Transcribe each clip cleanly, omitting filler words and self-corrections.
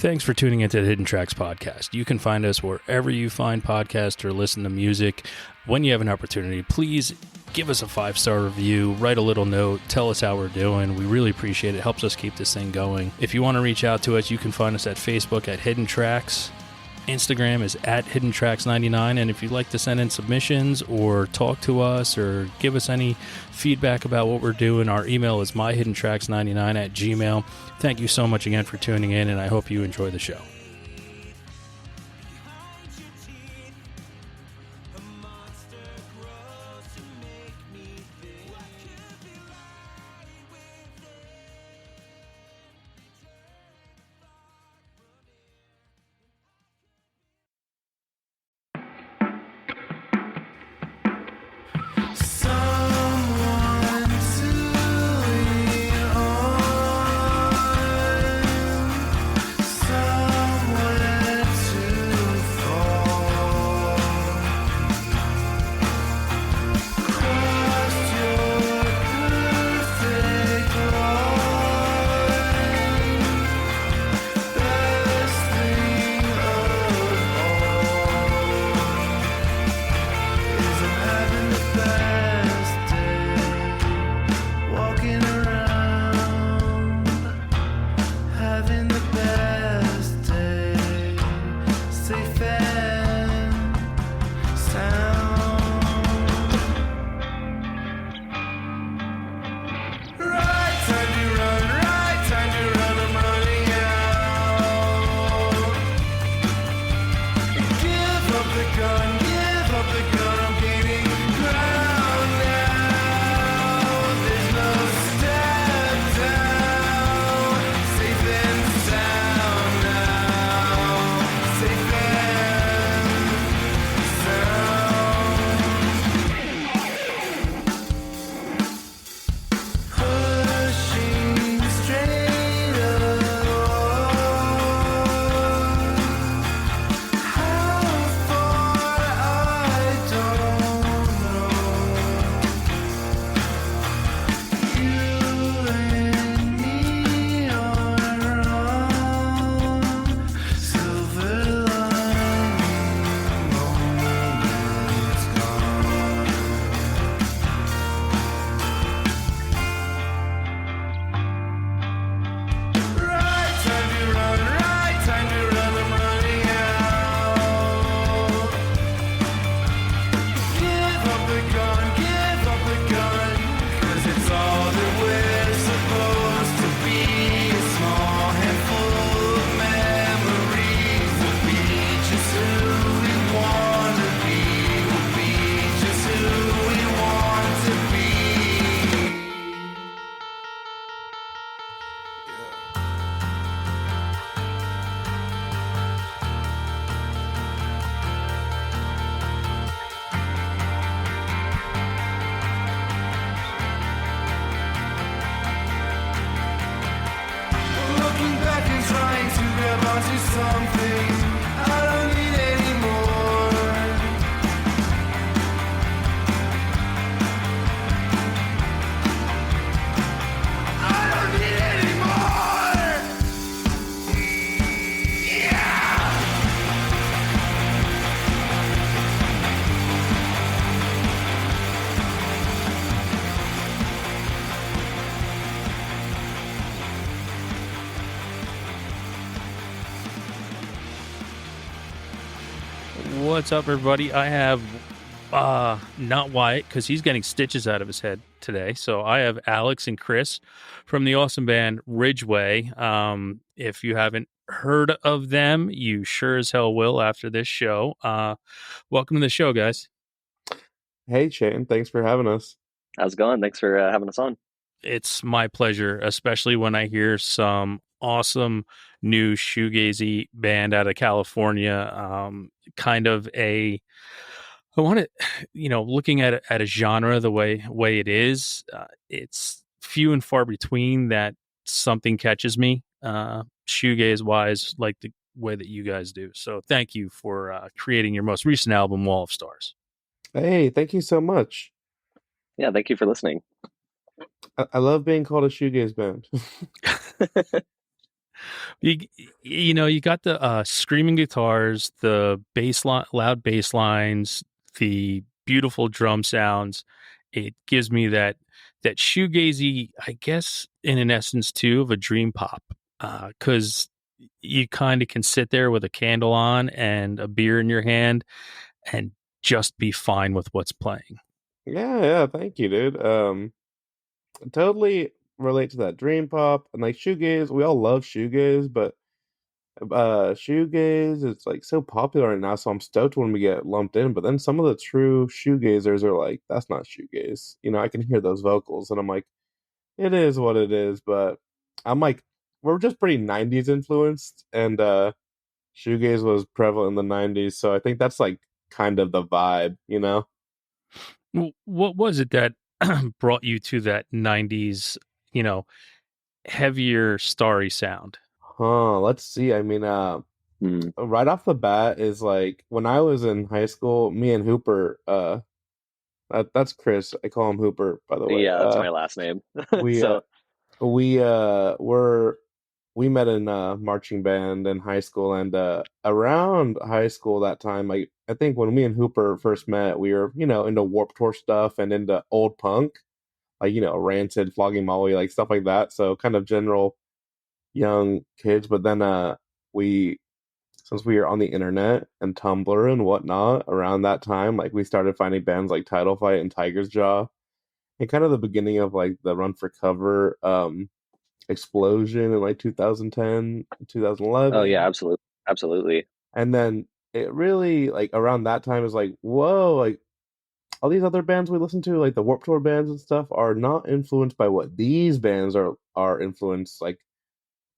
Thanks for tuning into the Hidden Tracks podcast. You can find us wherever you find podcasts or listen to music. When you have an opportunity, please give us a 5-star review, write a little note, tell us how we're doing. We really appreciate it. It helps us keep this thing going. If you want to reach out to us, you can find us at Facebook at Hidden Tracks. Instagram is at HiddenTracks99, and if you'd like to send in submissions or talk to us or give us any feedback about what we're doing, our email is myhiddentracks99@gmail.com. Thank you so much again for tuning in, and I hope you enjoy the show. What's up, everybody? I have not Wyatt, because he's getting stitches out of his head today. So I have Alex and Kris from the awesome band Ridgeway. If you haven't heard of them, you sure as hell will after this show. Welcome to the show, guys. Hey, Shane. Thanks for having us. How's it going? Thanks for having us on. It's my pleasure, especially when I hear some awesome new shoegazy band out of California. Kind of I want to, looking at a genre the way it is, it's few and far between that something catches me, shoegaze wise, like the way that you guys do. So thank you for creating your most recent album, Wall of Stars. Hey, thank you so much. Yeah, thank you for listening. I love being called a shoegaze band. You you got the screaming guitars, the loud bass lines, the beautiful drum sounds. It gives me that shoegazy, I guess, in an essence too, of a dream pop. Because you kind of can sit there with a candle on and a beer in your hand and just be fine with what's playing. Yeah, yeah, thank you, dude. Totally relate to that dream pop and like shoegaze. We all love shoegaze, but shoegaze is like so popular right now, so I'm stoked when we get lumped in. But then some of the true shoegazers are like, that's not shoegaze. I can hear those vocals, and I'm like, it is what it is. But I'm like, we're just pretty '90s influenced, and shoegaze was prevalent in the '90s, so I think that's like kind of the vibe. What was it that brought you to that 90s, you know, heavier, starry sound? Huh, let's see. I mean, Mm. right off the bat is like when I was in high school, me and Hooper, that's Kris. I call him Hooper, by the way. Yeah, that's my last name. We So, we we met in a marching band in high school, and around high school that time, I think when me and Hooper first met, we were into Warped Tour stuff and into old punk, like Rancid, Flogging Molly, like stuff like that. So kind of general young kids, but then we since we were on the internet and Tumblr and whatnot around that time, like we started finding bands like Title Fight and Tiger's Jaw, and kind of the beginning of like the Run for Cover explosion in like 2010, oh yeah, 2011. absolutely, absolutely. And then it really like around that time is like, whoa, like all these other bands we listen to, like the Warped Tour bands and stuff, are not influenced by what these bands are influenced like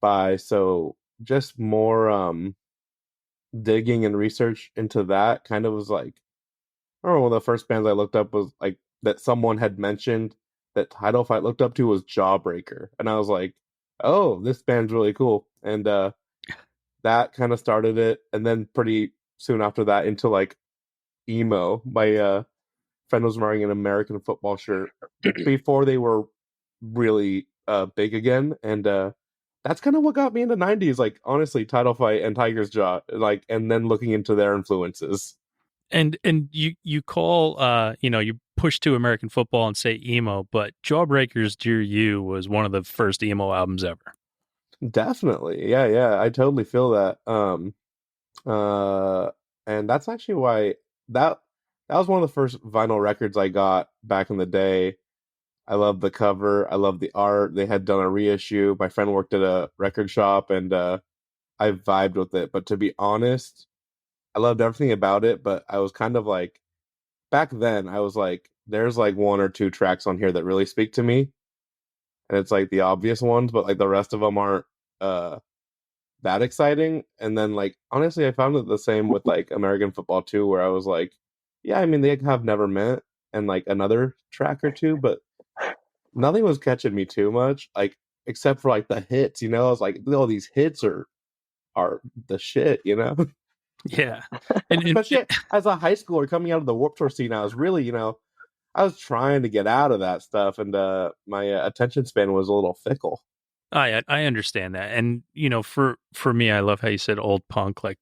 by. So just more digging and research into that kind of was like, I don't know, one of the first bands I looked up was like that someone had mentioned that Title Fight looked up to was Jawbreaker. And I was like, oh, this band's really cool. And that kind of started it. And then pretty soon after that into like emo. My friend was wearing an American football shirt before they were really big again. And that's kind of what got me into '90s. Like honestly, Title Fight and Tiger's Jaw, like, and then looking into their influences. And you call you push to American football and say emo, but Jawbreaker's Dear You was one of the first emo albums ever. Definitely, yeah, yeah, I totally feel that. Uh, and that's actually why that that was one of the first vinyl records I got back in the day. I love the cover. I love the art. They had done a reissue. My friend worked at a record shop, and I vibed with it. But to be honest, I loved everything about it. But I was kind of like back then. I was like, there's like one or two tracks on here that really speak to me, and it's like the obvious ones, but like the rest of them aren't uh that exciting. And then like honestly, I found it the same with like American football too, where I was like, yeah, I mean they have Never Met and like another track or two, but nothing was catching me too much, like except for like the hits. I was like, oh, these hits are the shit. Yeah, and Especially as a high schooler coming out of the Warped Tour scene, I was really, I was trying to get out of that stuff, and my attention span was a little fickle. I understand that, and for me, I love how you said old punk, like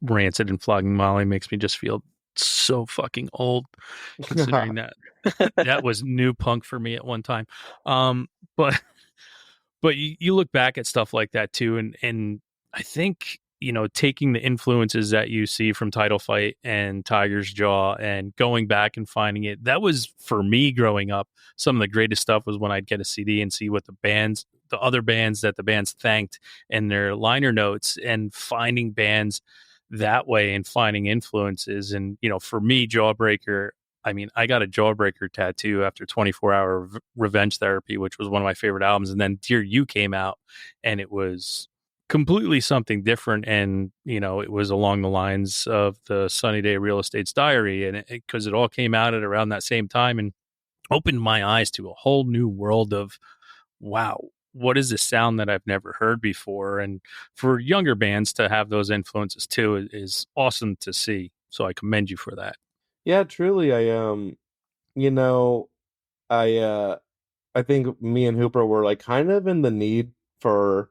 Rancid and Flogging Molly makes me just feel so fucking old, considering that that was new punk for me at one time. But you look back at stuff like that too, and I think taking the influences that you see from Title Fight and Tiger's Jaw and going back and finding it, that was for me growing up. Some of the greatest stuff was when I'd get a CD and see what the other bands that the bands thanked in their liner notes, and finding bands that way and finding influences. And for me, Jawbreaker, I mean, I got a Jawbreaker tattoo after 24-Hour Revenge Therapy, which was one of my favorite albums. And then Dear You came out, and it was completely something different. And, it was along the lines of the Sunny Day Real Estate's Diary. And because it all came out at around that same time and opened my eyes to a whole new world of, wow, what is this sound that I've never heard before? And for younger bands to have those influences too is awesome to see. So I commend you for that. Yeah, truly, you know, I I think me and Hooper were like kind of in the need for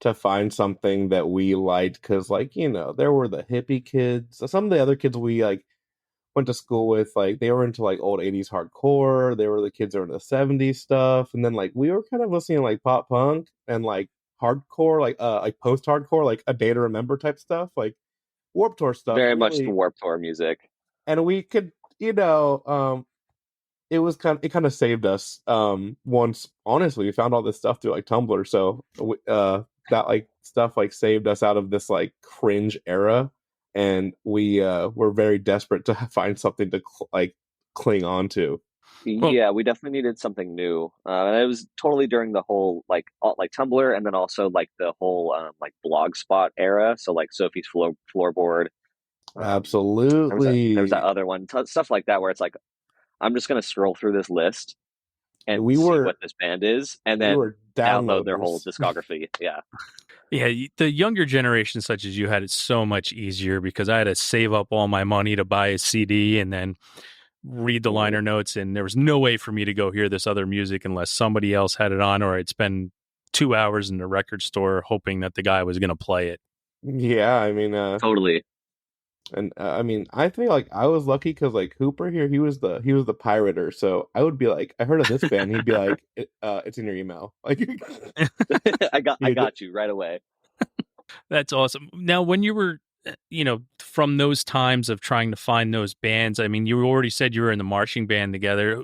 to find something that we liked, because like, you know, there were the hippie kids. Some of the other kids we like went to school with, like they were into like old 80s hardcore. They were the kids that were into the 70s stuff, and then like we were kind of listening to like pop punk and like hardcore, like post hardcore, like A Day to Remember type stuff, like Warped Tour stuff, Very much the really. Warped Tour music. And we could, you know, it kind of saved us once, honestly, we found all this stuff through like Tumblr. So that like stuff like saved us out of this like cringe era, and we were very desperate to find something to like cling on to. Well, Yeah, we definitely needed something new. And it was totally during the whole like Tumblr, and then also like the whole like Blogspot era. So like Sophie's Floorboard. Um, there was that Absolutely. other one, stuff like that, where it's like I'm just gonna scroll through this list and we see were what this band is, and we then were download their whole downloaders. discography. Yeah, yeah, the younger generation, such as you, had it so much easier because I had to save up all my money to buy a CD and then read the liner notes, and there was no way for me to go hear this other music unless somebody else had it on, or I'd spend 2 hours in the record store hoping that the guy was going to play it. Yeah, I mean, totally. and I mean, I think like I was lucky because like Hooper here, he was the pirater. So I would be like, I heard of this band. He'd be like, it's in your email. Like, I he'd- got you right away. That's awesome. Now, when you were, from those times of trying to find those bands, I mean, you already said you were in the marching band together.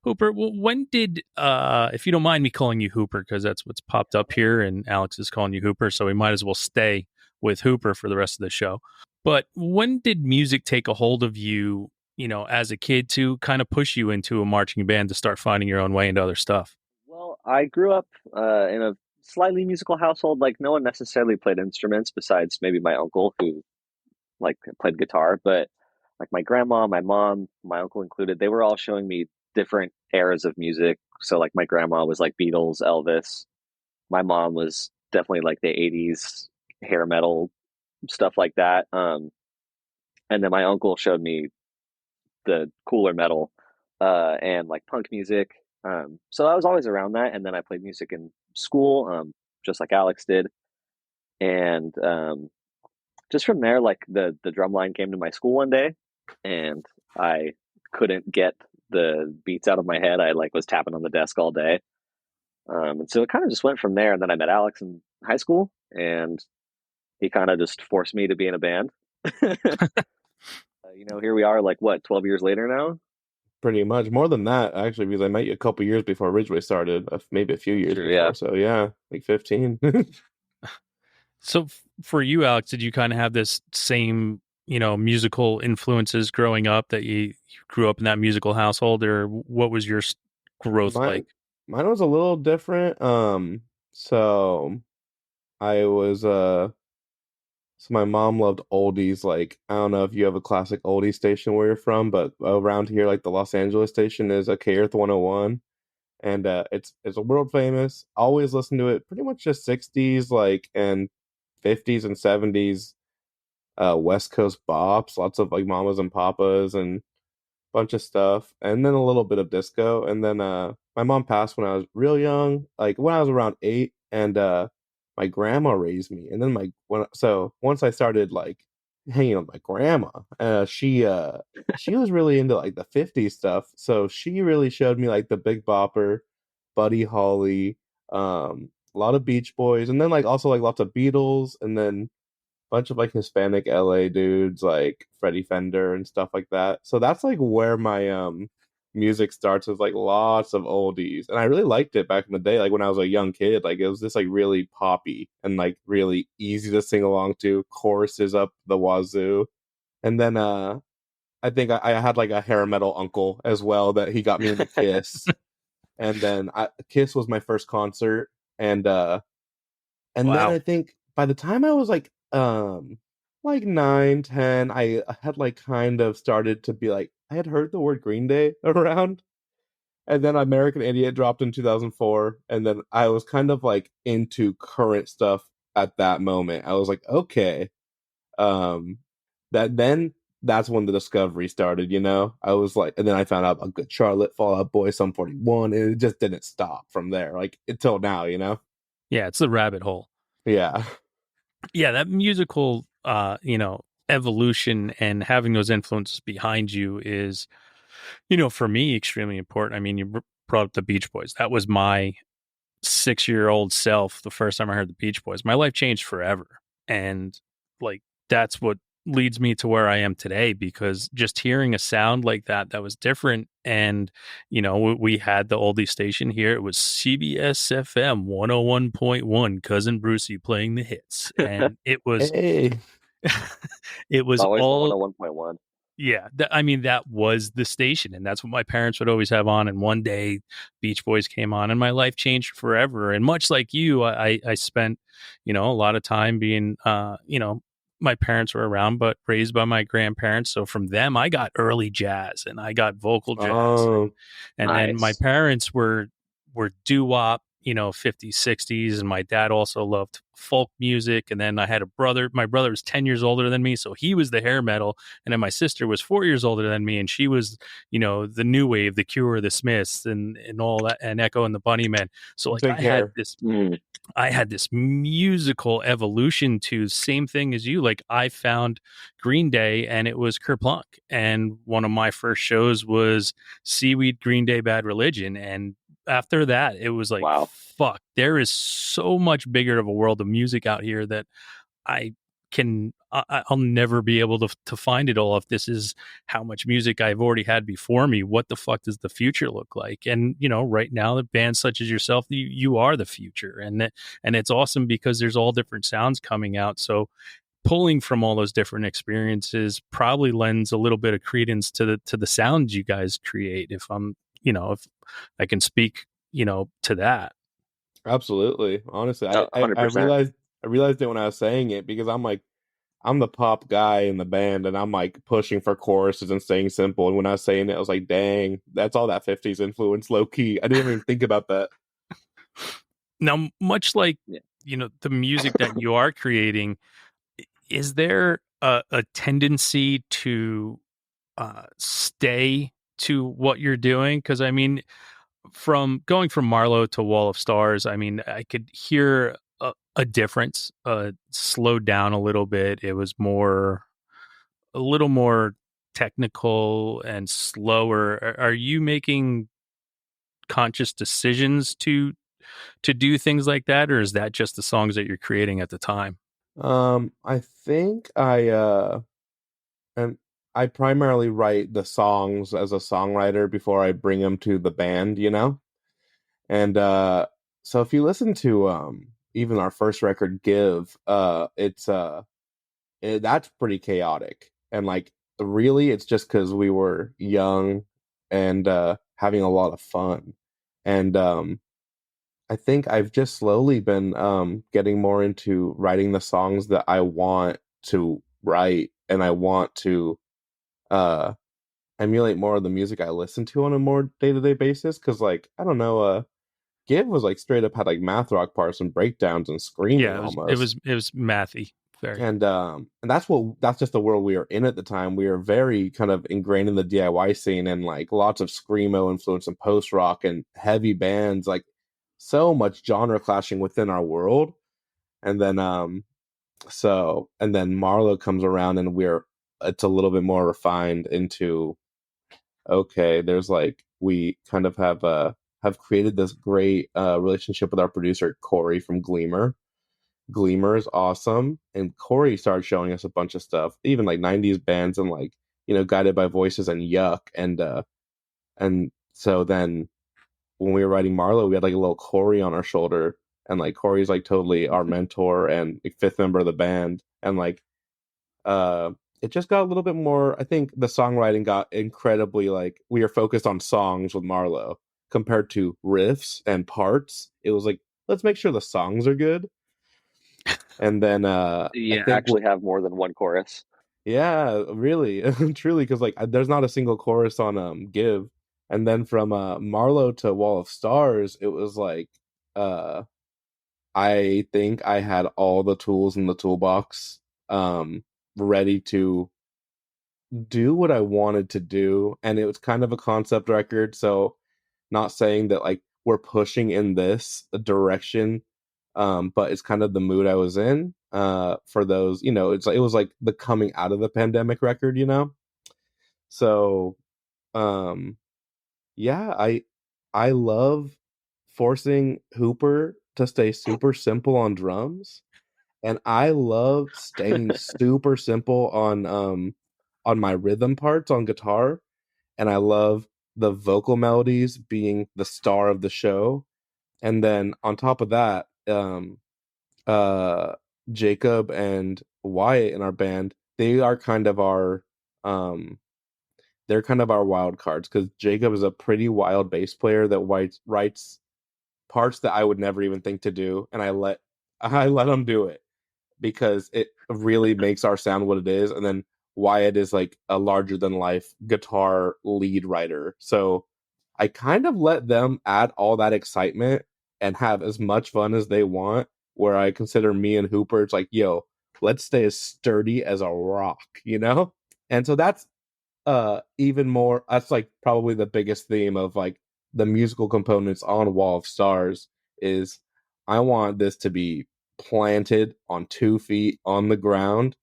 Hooper, when did, if you don't mind me calling you Hooper, because that's what's popped up here, and Alex is calling you Hooper, so we might as well stay with Hooper for the rest of the show. But when did music take a hold of you, as a kid, to kind of push you into a marching band to start finding your own way into other stuff? Well, I grew up in a slightly musical household. Like no one necessarily played instruments besides maybe my uncle who like played guitar, but like my grandma, my mom, my uncle included, they were all showing me different eras of music. So like my grandma was like Beatles, Elvis. My mom was definitely like the 80s hair metal stuff like that. And then my uncle showed me the cooler metal and like punk music. So I was always around that. And then I played music in school, just like Alex did. And just from there, like the drum line came to my school one day, and I couldn't get the beats out of my head. I like was tapping on the desk all day. And so it kind of just went from there. And then I met Alex in high school, and he kind of just forced me to be in a band. Here we are, like what, 12 years later now? pretty much more than that actually, because I met you a couple years before Ridgeway started, maybe a few years Sure, before. yeah. So yeah, like 15. So for you, Alex, did you kind of have this same, musical influences growing up, that you grew up in that musical household, or what was your growth mine like? mine was a little different. So I was so my mom loved oldies. Like, I don't know if you have a classic oldie station where you're from, but around here, like the Los Angeles station is a K Earth 101, and it's a world famous. Always listen to it. Pretty much just 60s, like, and 50s and 70s, West Coast bops. Lots of like mamas and papas and bunch of stuff, and then a little bit of disco. And then my mom passed when I was real young, like when I was around 8, and my grandma raised me. And then so once I started like hanging with my grandma, she was really into like the 50s stuff, so she really showed me like the Big Bopper, Buddy Holly, a lot of Beach Boys, and then like also like lots of Beatles, and then bunch of like Hispanic LA dudes like Freddie Fender and stuff like that. So that's like where my music starts, with like lots of oldies. And I really liked it back in the day, like when I was a young kid. Like it was just like really poppy and like really easy to sing along to, choruses up the wazoo. And then I think I had like a hair metal uncle as well, that he got me into Kiss. And then Kiss was my first concert. And then Wow. I think by the time I was like 9, 10, I had like kind of started to be like, I had heard the word Green Day around, and then American Idiot dropped in 2004, and then I was kind of like into current stuff at that moment. I was like, okay, um that's when the discovery started, you know? I was like, and then I found out a Good Charlotte, Fall Out Boy, Sum 41, and it just didn't stop from there, like until now, you know? Yeah, it's the rabbit hole. Yeah. Yeah, that musical, evolution and having those influences behind you is, for me, extremely important. I mean, you brought up the Beach Boys. That was my 6-year-old self the first time I heard the Beach Boys. My life changed forever. And like that's what leads me to where I am today, because just hearing a sound like that was different. And we had the oldie station here. It was CBS FM 101.1, Cousin Brucey playing the hits. And it was Hey. it was Always the all 101.1. yeah, I mean, that was the station, and that's what my parents would always have on. And one day, Beach Boys came on, and my life changed forever. And much like you, I spent, a lot of time being, my parents were around, but raised by my grandparents. So from them, I got early jazz, and I got vocal jazz, Oh, and then my Nice. parents were doo-wop, 50s, 60s, and my dad also loved folk music. And then I had a brother. My brother was 10 years older than me, so he was the hair metal. And then my sister was 4 years older than me, and she was, the new wave, the Cure, the Smiths, and all that, and Echo and the Bunnymen. So like big hair. Mm. I had this musical evolution to same thing as you. Like I found Green Day and it was Kerplunk. And one of my first shows was Seaweed, Green Day, Bad Religion. And after that, it was like, Wow. fuck, there is so much bigger of a world of music out here that I'll never be able to find it all. If this is how much music I've already had before me, what the fuck does the future look like? And right now, the bands such as yourself, you are the future, and it's awesome because there's all different sounds coming out. So pulling from all those different experiences probably lends a little bit of credence to the sounds you guys create. If I can speak, to that. Absolutely. Honestly, I 100%. I realized it when I was saying it because I'm the pop guy in the band and I'm like pushing for choruses and staying simple. And when I was saying it, I was like, dang, that's all that 50s influence, low key. I didn't even think about that. Now, much like Yeah. the music that you are creating, is there a tendency to stay to what you're doing? Because I mean, from going from Marlowe to Wall of Stars, I mean, I could hear a difference. Slowed down a little bit. It was a little more technical and slower. Are you making conscious decisions to do things like that, or is that just the songs that you're creating at the time? I think and I primarily write the songs as a songwriter before I bring them to the band, you know? And so if you listen to even our first record, Give, that's pretty chaotic. And like really it's just because we were young and having a lot of fun. And I think I've just slowly been getting more into writing the songs that I want to write, and I want to uh emulate more of the music I listen to on a more day-to-day basis. Because like I don't know, Give was like straight up had like math rock parts and breakdowns and screaming Yeah, it almost. was it was mathy, very. And that's just the world we were in at the time. We were very kind of ingrained in the DIY scene and like lots of screamo influence and post rock and heavy bands, like so much genre clashing within our world. And then and then Marlowe comes around and it's a little bit more refined into okay, there's like we kind of have created this great relationship with our producer Corey from Gleemer. Gleemer is awesome, and Corey started showing us a bunch of stuff, even like '90s bands and like Guided by Voices and Yuck, and so then when we were writing Marlowe, we had like a little Corey on our shoulder, and like Corey's like totally our mentor and like, fifth member of the band, and like uh it just got a little bit more. I think the songwriting got incredibly like we were focused on songs with Marlowe compared to riffs and parts. It was like let's make sure the songs are good, and then I You think actually have more than one chorus. yeah, really, truly, because like there's not a single chorus on Give, and then from Marlowe to Wall of Stars, it was like uh I think I had all the tools in the toolbox ready to do what I wanted to do, and it was kind of a concept record, so not saying that like we're pushing in this direction but it's kind of the mood I was in for those. It was like the coming out of the pandemic record. So um, yeah, I love forcing Hooper to stay super simple on drums, and I love staying super simple on my rhythm parts on guitar, and I love the vocal melodies being the star of the show. And then on top of that, uh Jacob and Wyatt in our band, they are kind of our um they're kind of our wild cards, because Jacob is a pretty wild bass player that writes parts that I would never even think to do, and I let him do it because it really makes our sound what it is. And then Wyatt is like a larger than life guitar lead writer. So I kind of let them add all that excitement and have as much fun as they want, where I consider me and Hooper, it's like, yo, let's stay as sturdy as a rock. And so that's even more, that's like probably the biggest theme of like the musical components on Wall of Stars is I want this to be planted on 2 feet on the ground,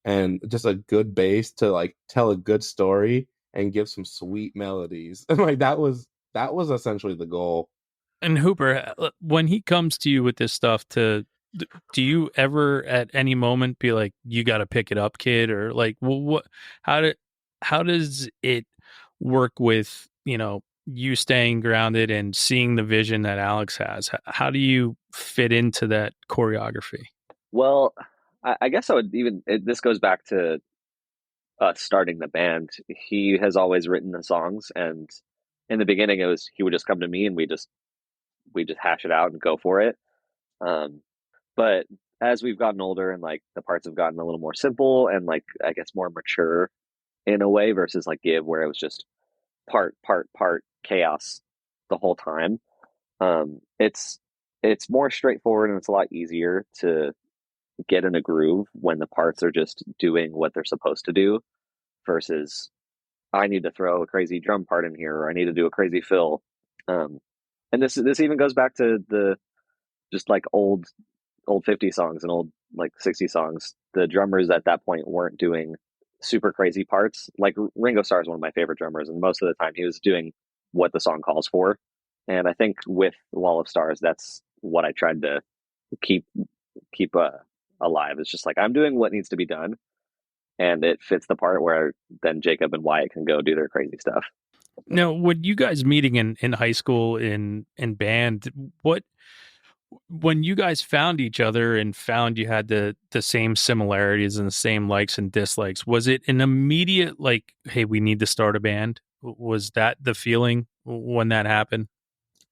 and just a good bass to like tell a good story and give some sweet melodies. And like that was essentially the goal. And Hooper, when he comes to you with this stuff, do you ever at any moment be like, "You got to pick it up, kid," or like, well, how do, how does it work with you staying grounded and seeing the vision that Alex has? How do you fit into that choreography? Well, I guess I would even. This goes back to us starting the band. He has always written the songs, and in the beginning, it was he would just come to me and we just hash it out and go for it. Um, but as we've gotten older and like the parts have gotten a little more simple and like I guess more mature in a way versus like Give, where it was just part chaos the whole time. It's more straightforward and it's a lot easier to get in a groove when the parts are just doing what they're supposed to do versus I need to throw a crazy drum part in here or I need to do a crazy fill. Um, and this even goes back to the just like old 50 songs and old like 60 songs. The drummers at that point weren't doing super crazy parts. Like Ringo Starr is one of my favorite drummers, and most of the time he was doing what the song calls for. And I think with Wall of Stars, that's what I tried to keep keep alive. It's just like I'm doing what needs to be done, and it fits the part where then Jacob and Wyatt can go do their crazy stuff. Now, when you guys meeting in high school in band, what when you guys found each other and found you had the same similarities and the same likes and dislikes, was it an immediate like, hey, we need to start a band? Was that the feeling when that happened?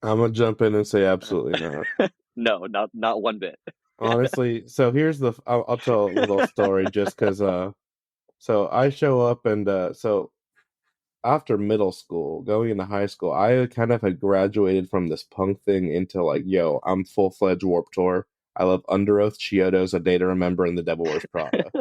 I'm gonna jump in and say absolutely not. No, not one bit. Honestly, so here's I'll tell a little story just because so I show up, and so after middle school, going into high school, I kind of had graduated from this punk thing into like, yo, I'm full-fledged Warped Tour. I love Under Oath, Chiodos, A Day to Remember, and The Devil Wears Prada.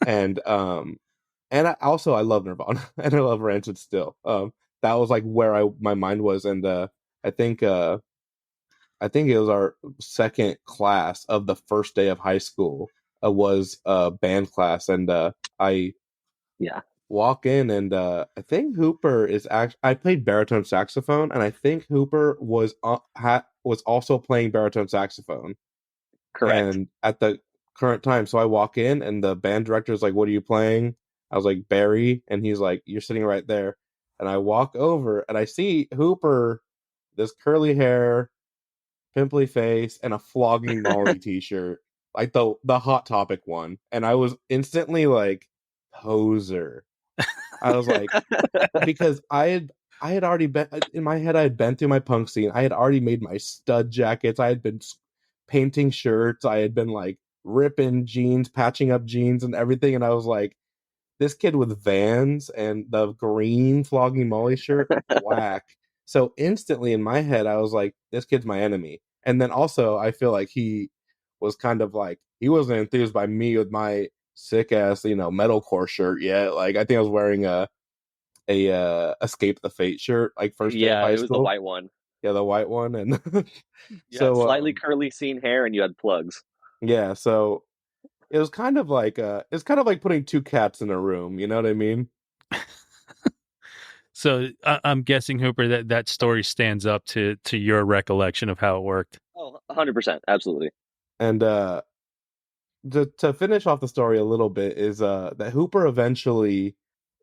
And I love Nirvana and I love Rancid still. That was like where my mind was, and I think I think it was our second class of the first day of high school was a band class, and I Yeah, walk in, and I think Hooper is actually, I played baritone saxophone, and I think Hooper was also playing baritone saxophone, correct. and at the current time. So I walk in, and the band director is like, "What are you playing?" I was like, "Barry," and he's like, "You're sitting right there." And I walk over, and I see Hooper, this curly hair, pimply face, and a flogging Molly t-shirt, like the Hot Topic one, and I was instantly like, poser. I was like, because I had already been in my head. I had been through my punk scene. I had already made my stud jackets. I had been painting shirts. I had been like ripping jeans, patching up jeans, and everything. And I was like, this kid with Vans and the green flogging Molly shirt, whack. So instantly in my head, I was like, this kid's my enemy. And then also, I feel like he was kind of like, he wasn't enthused by me with my sick ass, metalcore shirt yet. Like, I think I was wearing a Escape the Fate shirt, like first day of Yeah, high it was the school. white one. Yeah, the white one, and You had so slightly curly seen hair and you had plugs. yeah, so it was kind of like it's kind of like putting two cats in a room. You know what I mean? So I'm guessing, Hooper, that story stands up to your recollection of how it worked. Oh, 100%. Absolutely. And to finish off the story a little bit is that Hooper eventually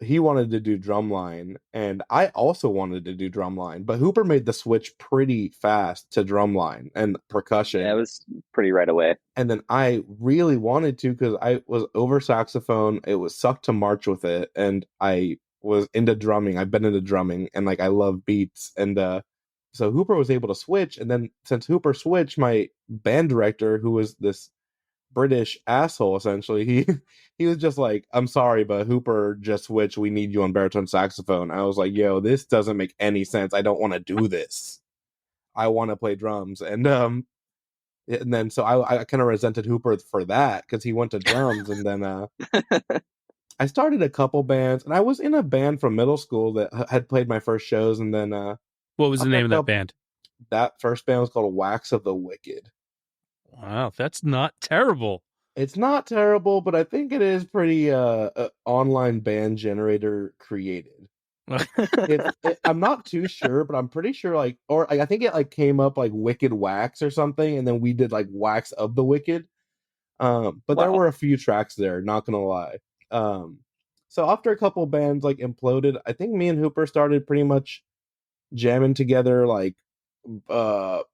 he wanted to do drumline, and I also wanted to do drumline, but Hooper made the switch pretty fast to drumline and Yeah, it percussion. was pretty right away. And then I really wanted to because I was over saxophone. It was sucked to march with it, and I was into drumming. I've been into drumming, and like I love beats. And so Hooper was able to switch. And then since Hooper switched, my band director, who was this British asshole, essentially, he was just like, "I'm sorry, but Hooper just switched. We need you on baritone saxophone." I was like, "Yo, this doesn't make any sense. I don't want to do this. I want to play drums." And then so I kind of resented Hooper for that because he went to drums, and then I started a couple bands, and I was in a band from middle school that had played my first shows, and then What was the after a name of that couple, band? that first band was called Wax of the Wicked. Wow, that's not terrible. It's not terrible, but I think it is pretty online band generator created. I'm not too sure, but I'm pretty sure I think it like came up like Wicked Wax or something, and then we did like Wax of the Wicked. But there Wow. were a few tracks there, not gonna lie. Um, so after a couple bands like imploded, I think me and Hooper started pretty much jamming together like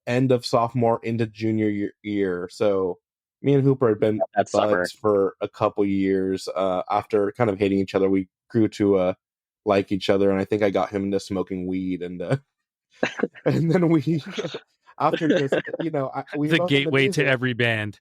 end of sophomore into junior year. So me and Hooper had been That summer. buds for a couple years. After kind of hating each other, we grew to like each other, and I think I got him into smoking weed, and and then we after just we The love the gateway to music. every band.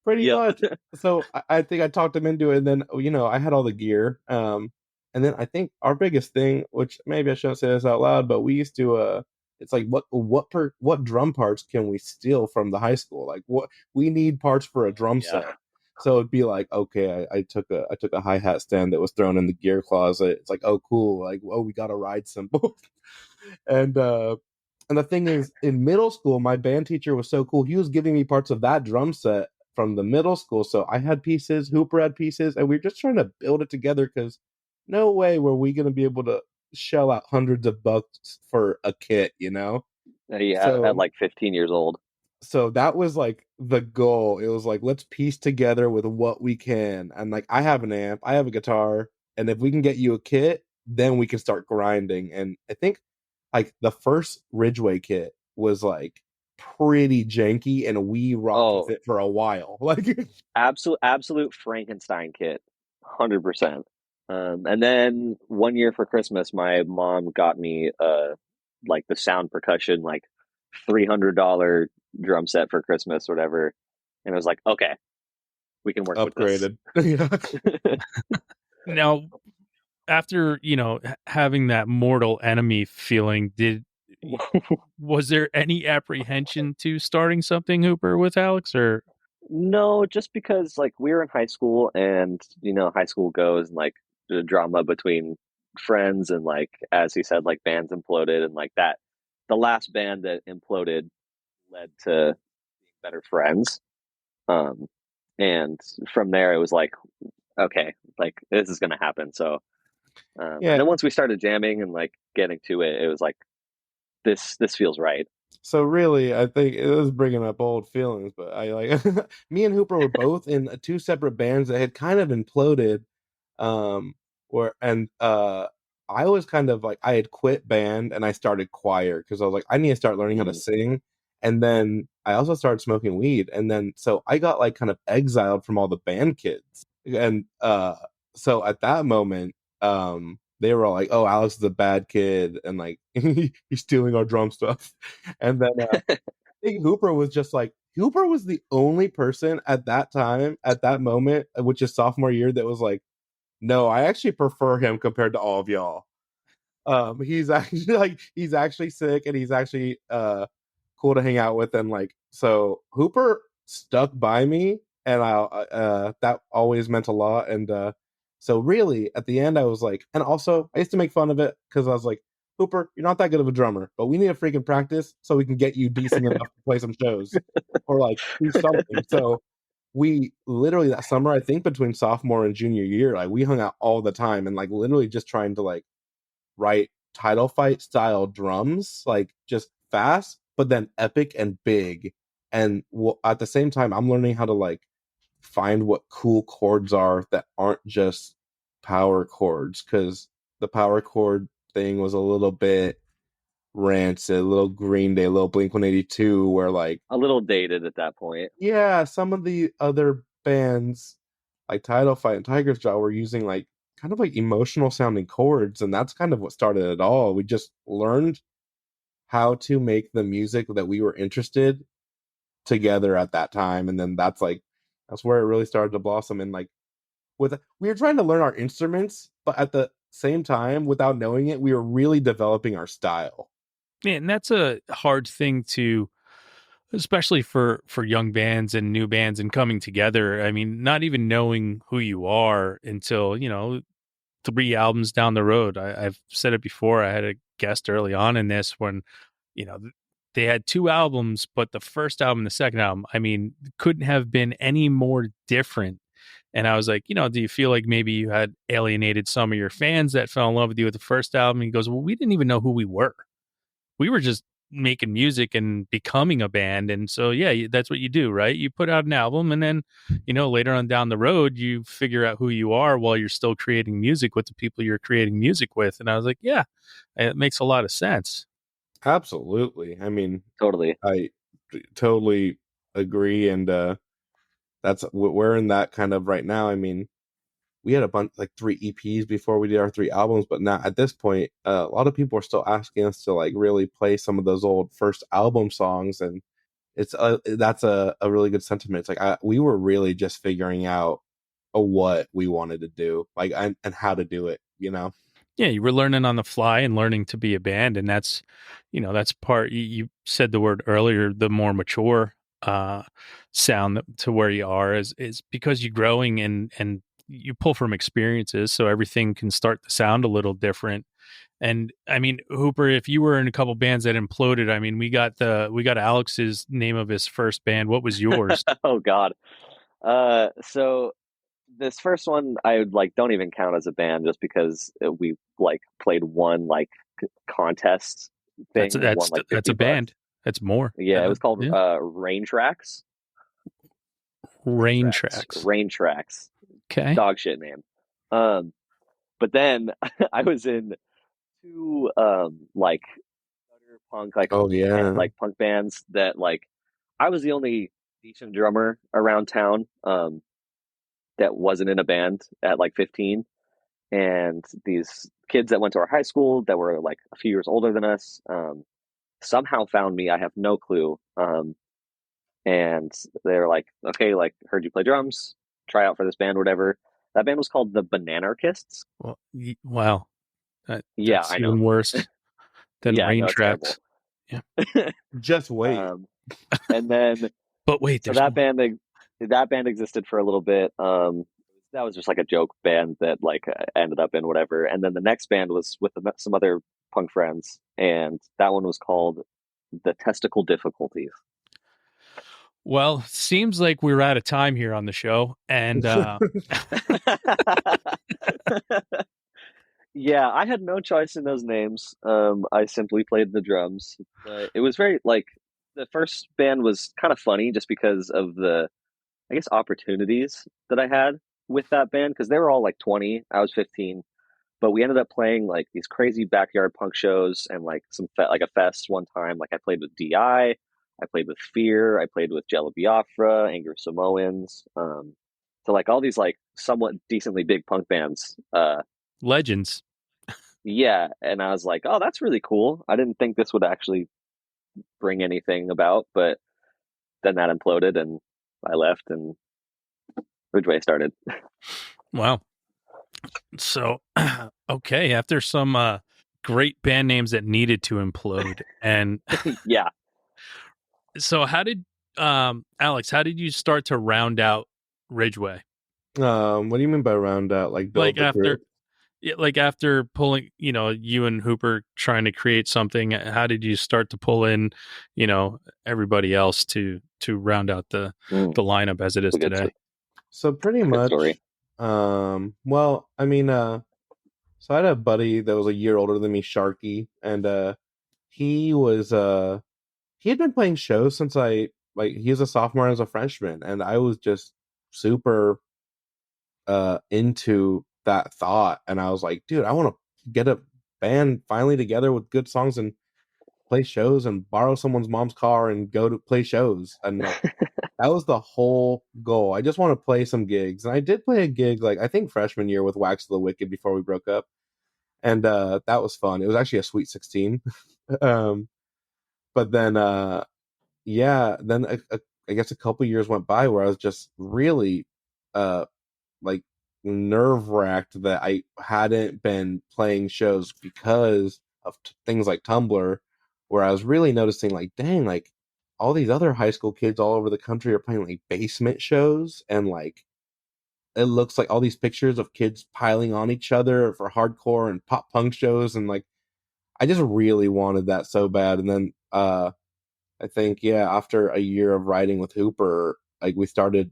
Pretty Yep. much. So I think I talked him into it, and then I had all the gear. And then I think our biggest thing, which maybe I shouldn't say this out loud, but we used to it's like what drum parts can we steal from the high school? Like what we need parts for a drum Yeah. set. So it'd be like, okay, I took a hi-hat stand that was thrown in the gear closet. It's like, oh cool, like oh we got a ride cymbal. and and the thing is, in middle school, my band teacher was so cool. He was giving me parts of that drum set from the middle school. So I had pieces, Hooper had pieces, and we were just trying to build it together because no way were we going to be able to shell out hundreds of bucks for a kit, you know? Yeah, at So like 15 years old. so that was like the goal. It was like, let's piece together with what we can. And like, I have an amp, I have a guitar, and if we can get you a kit, then we can start grinding. And I think like the first Ridgeway kit was like pretty janky, and we rocked with Oh, it for a while. Like, absolute Frankenstein kit. 100%. And then one year for Christmas, my mom got me like the sound percussion, like $300 drum set for Christmas or whatever. And I was like, okay, we can work with this. upgraded. Yeah. Now, after having that mortal enemy feeling, was there any apprehension to starting something, Hooper, with Alex, or No, just because like we were in high school and high school goes and like the drama between friends and like as he said, like bands imploded and like that the last band that imploded led to being better friends. Um and from there it was like, okay, like this is gonna happen. So and Yeah. then once we started jamming and like getting to it, it was like this feels right. So really, I think it was bringing up old feelings, but I like me and Hooper were both in two separate bands that had kind of imploded. Where and I was kind of like I had quit band and I started choir because I was like I need to start learning how to Mm. sing, and then I also started smoking weed, and then so I got like kind of exiled from all the band kids, and so at that moment, they were all like, "Oh, Alex is a bad kid," and like he's stealing our drum stuff, and then I think Hooper was just like Hooper was the only person at that time at that moment, which is sophomore year, that was like no, I actually prefer him compared to all of y'all. He's actually like he's actually sick, and he's actually cool to hang out with, and like so Hooper stuck by me, and I that always meant a lot. And so really at the end I was like, and also I used to make fun of it because I was like, Hooper, you're not that good of a drummer, but we need to freaking practice so we can get you decent enough to play some shows or like do something. So we literally that summer, I think between sophomore and junior year, like we hung out all the time and like literally just trying to like write title fight style drums, like just fast, but then epic and big. And at the same time, I'm learning how to like find what cool chords are that aren't just power chords, because the power chord thing was a little bit rancid, a little Green Day, a little Blink 182, where like a little dated at that point. yeah, some of the other bands like Title Fight and Tiger's Jaw were using like kind of like emotional sounding chords, and that's kind of what started it all. We just learned how to make the music that we were interested together at that time, and then that's where it really started to blossom. And like we were trying to learn our instruments, but at the same time, without knowing it, we were really developing our style. Yeah, and that's a hard thing to, especially for young bands and new bands and coming together. I mean, not even knowing who you are until 3 albums down the road. I've said it before. I had a guest early on in this when they had 2 albums, but the first album and the second album, I mean, couldn't have been any more different. And I was like, do you feel like maybe you had alienated some of your fans that fell in love with you with the first album? And he goes, well, we didn't even know who we were. We were just making music and becoming a band. And so, yeah, that's what you do, right? You put out an album and then, later on down the road, you figure out who you are while you're still creating music with the people you're creating music with. And I was like, yeah, it makes a lot of sense. Absolutely. I mean, Totally. I totally agree. And we're in that kind of right now. I mean, we had a bunch, like 3 EPs before we did our 3 albums, but now at this point, a lot of people are still asking us to like really play some of those old first album songs, and it's that's a really good sentiment. It's like we were really just figuring out what we wanted to do, like and how to do it. Yeah, you were learning on the fly and learning to be a band, and that's that's part. You said the word earlier, the more mature sound to where you are is because you're growing and you pull from experiences, so everything can start to sound a little different. And I mean, Hooper, if you were in a couple bands that imploded, I mean, we got Alex's name of his first band. What was yours? Oh God. So this first one I like don't even count as a band just because we like played one like contest thing. That's won, like, that's a band. That's more. Yeah, it was called yeah. Rain Tracks. Rain Tracks. Rain Tracks. Okay. Dog shit name. But then I was in 2 like punk like Oh yeah. like punk bands that like I was the only decent drummer around town that wasn't in a band at like 15, and these kids that went to our high school that were like a few years older than us somehow found me. I have no clue. And they were like, okay, like, heard you play drums, try out for this band, whatever. That band was called the Bananarchists. Well, wow. Yeah, that's I know. Even worse than Yeah, Rain no, it's Tracks. terrible. Yeah. Just wait. And then, but wait, so that band existed for a little bit. That was just like a joke band that like ended up in whatever. And then the next band was with some other punk friends, and that one was called the Testicle Difficulties. Well, seems like we're out of time here on the show, and yeah, I had no choice in those names. I simply played the drums. But it was very like the first band was kind of funny just because of the, I guess, opportunities that I had with that band, because they were all like 20, I was 15, but we ended up playing like these crazy backyard punk shows and like like a fest one time. Like I played with DI, I played with Fear, I played with Jello Biafra, Angry Samoans, so like all these like somewhat decently big punk bands. legends. Yeah, and I was like, oh, that's really cool. I didn't think this would actually bring anything about, but then that imploded and I left and Ridgeway started. Wow. So, okay, after some great band names that needed to implode, and yeah. So how did Alex, how did you start to round out Ridgeway? What do you mean by round out? Like build Like the after group? Yeah, like after pulling, you and Hooper trying to create something, how did you start to pull in, everybody else to round out the lineup as it is a good, today? So pretty good story. much, well, I mean, so I had a buddy that was a year older than me, Sharky, and he was he had been playing shows since he was a sophomore and I was a freshman, and I was just super into that thought, and I was like, dude, I want to get a band finally together with good songs and play shows and borrow someone's mom's car and go to play shows, and like that was the whole goal. I just want to play some gigs, and I did play a gig like I think freshman year with Wax of the Wicked before we broke up, and that was fun. It was actually a Sweet 16. um, but then yeah, then I guess a couple years went by where I was just really uh like nerve wracked that I hadn't been playing shows because of things like Tumblr, where I was really noticing like, dang, like all these other high school kids all over the country are playing like basement shows, and like it looks like all these pictures of kids piling on each other for hardcore and pop punk shows, and like I just really wanted that so bad. And then I think, yeah, after a year of writing with Hooper, like we started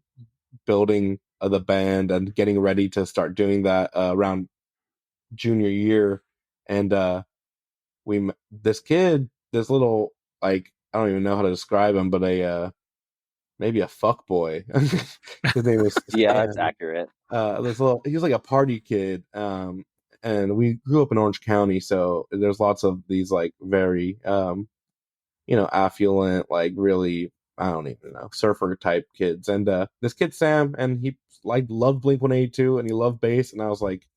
building the band and getting ready to start doing that around junior year. And this kid, this little, like, I don't even know how to describe him, but maybe a fuck boy. His name was Yeah, it's Sam. accurate. He was like a party kid. And we grew up in Orange County, so there's lots of these like very affluent, like really, I don't even know, surfer type kids. And this kid Sam, and he like loved Blink-182 and he loved bass, and I was like,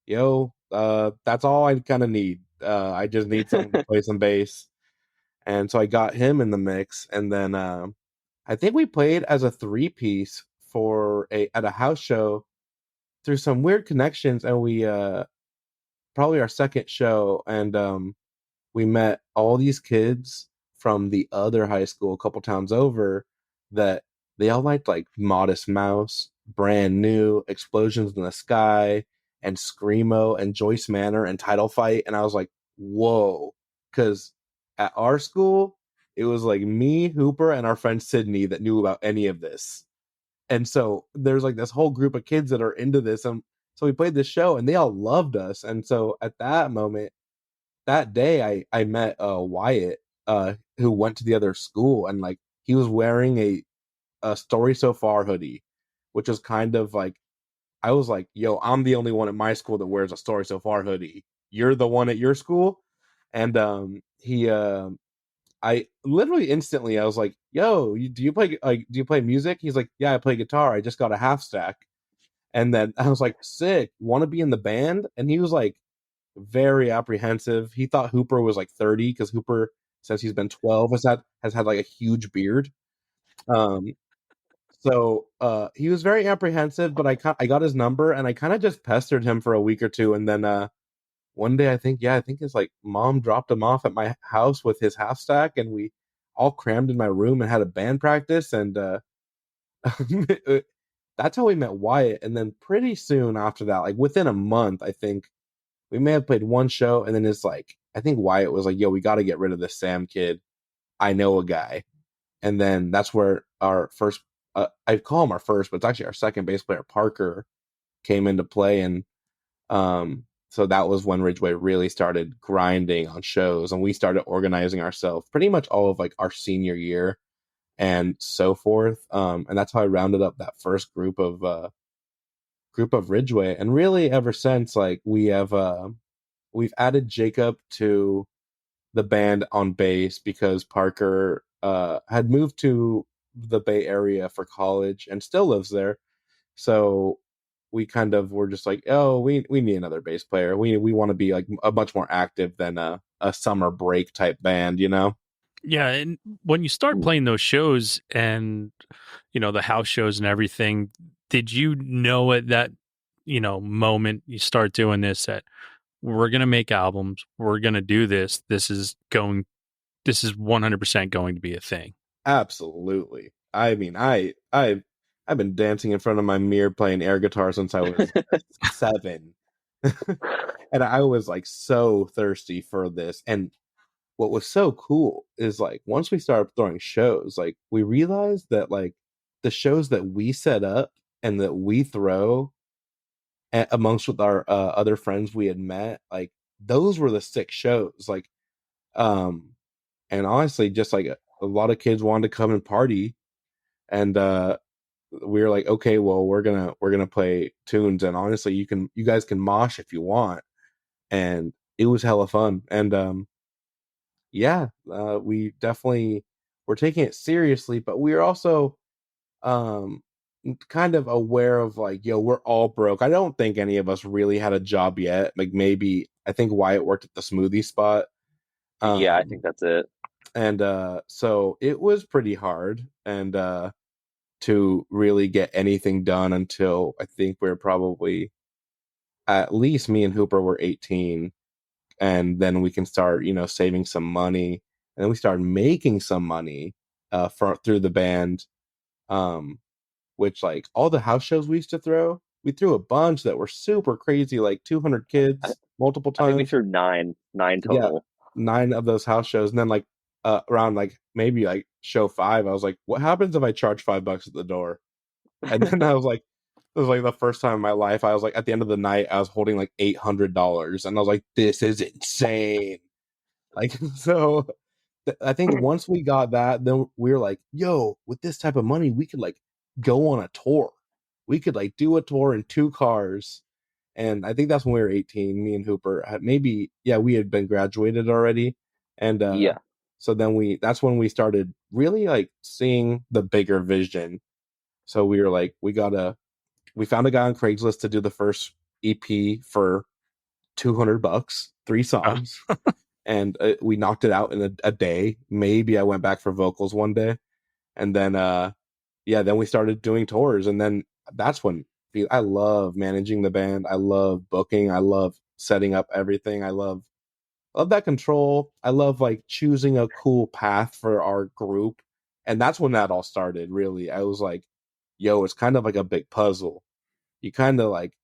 yo, that's all I kind of need. I just need someone to play some bass. And so I got him in the mix, and then I think we played as a three-piece at a house show through some weird connections, and we probably our second show, and we met all these kids from the other high school a couple towns over that they all liked like Modest Mouse, Brand New, Explosions in the Sky, and Screamo and Joyce Manor and Title Fight. And I was like, whoa. Because at our school, it was like me, Hooper, and our friend Sydney that knew about any of this. And so there's like this whole group of kids that are into this. And so we played this show and they all loved us. And so at that moment, that day I met Wyatt, who went to the other school, and like he was wearing a Story So Far hoodie, which was kind of like, I was like, yo, I'm the only one at my school that wears a Story So Far hoodie. You're the one at your school? And he I literally instantly I was like, yo, do you play music? He's like, yeah, I play guitar. I just got a half stack. And then I was like, sick, want to be in the band? And he was like very apprehensive. He thought Hooper was like 30 because Hooper, since he's been 12, has had like a huge beard. Um, so he was very apprehensive, but I got his number and I kind of just pestered him for a week or two, and then one day I think his like mom dropped him off at my house with his half stack, and we all crammed in my room and had a band practice, and that's how we met Wyatt. And then pretty soon after that, like within a month, I think we may have played one show, and then it's like I think Wyatt was like, "Yo, we got to get rid of this Sam kid. I know a guy." And then that's where our first, I call him our first, but it's actually our second bass player, Parker, came into play, and so that was when Ridgeway really started grinding on shows, and we started organizing ourselves pretty much all of like our senior year and so forth. And that's how I rounded up that first group of Ridgeway, and really ever since, like we've added Jacob to the band on bass because Parker had moved to the Bay Area for college and still lives there. So we kind of were just like, oh, we need another bass player. We want to be like a much more active than a summer break type band, you know? Yeah, and when you start playing those shows and the house shows and everything, did you know at that moment you start doing this that we're going to make albums, we're going to do this, this is 100% going to be a thing? Absolutely. I mean, I've been dancing in front of my mirror playing air guitar since I was 7. And I was like so thirsty for this. And what was so cool is like once we started throwing shows, like we realized that like the shows that we set up and that we throw amongst with our other friends we had met, like those were the sick shows. Like, um, and honestly, just like a lot of kids wanted to come and party, and we were like, okay, well, we're gonna play tunes, and honestly, you guys can mosh if you want, and it was hella fun, and yeah, we definitely were taking it seriously, but we were also um kind of aware of like, yo, we're all broke. I don't think any of us really had a job yet. Like maybe I think Wyatt worked at the smoothie spot. Yeah, I Um think that's it. and so it was pretty hard and to really get anything done until I think we are probably at least me and Hooper were 18, and then we can start, saving some money, and then we started making some money through the band. Um which like all the house shows we used to throw, we threw a bunch that were super crazy, like 200 I, kids multiple I think we times. threw nine Yeah, total. 9 of those house shows, and then like around like maybe like show 5, I was like, what happens if I charge $5 at the door? And then I was like, it was like the first time in my life I was like, at the end of the night I was holding like $800, and I was like, this is insane. Like so I think once we got that, then we were like, yo, with this type of money, we could like go on a tour. We could like do a tour in 2 cars. And I think that's when we were 18. Me and Hooper had maybe, yeah, we had been graduated already. And Yeah. so then that's when we started really like seeing the bigger vision. So we were like, we found a guy on Craigslist to do the first EP for $200, 3 Oh, songs, and we knocked it out in a day. Maybe I went back for vocals one day, and then yeah, then we started doing tours, and then that's when I love managing the band. I love booking. I love setting up everything. I love that control. I love like choosing a cool path for our group, and that's when that all started. Really, I was like, yo, it's kind of like a big puzzle. You kind of like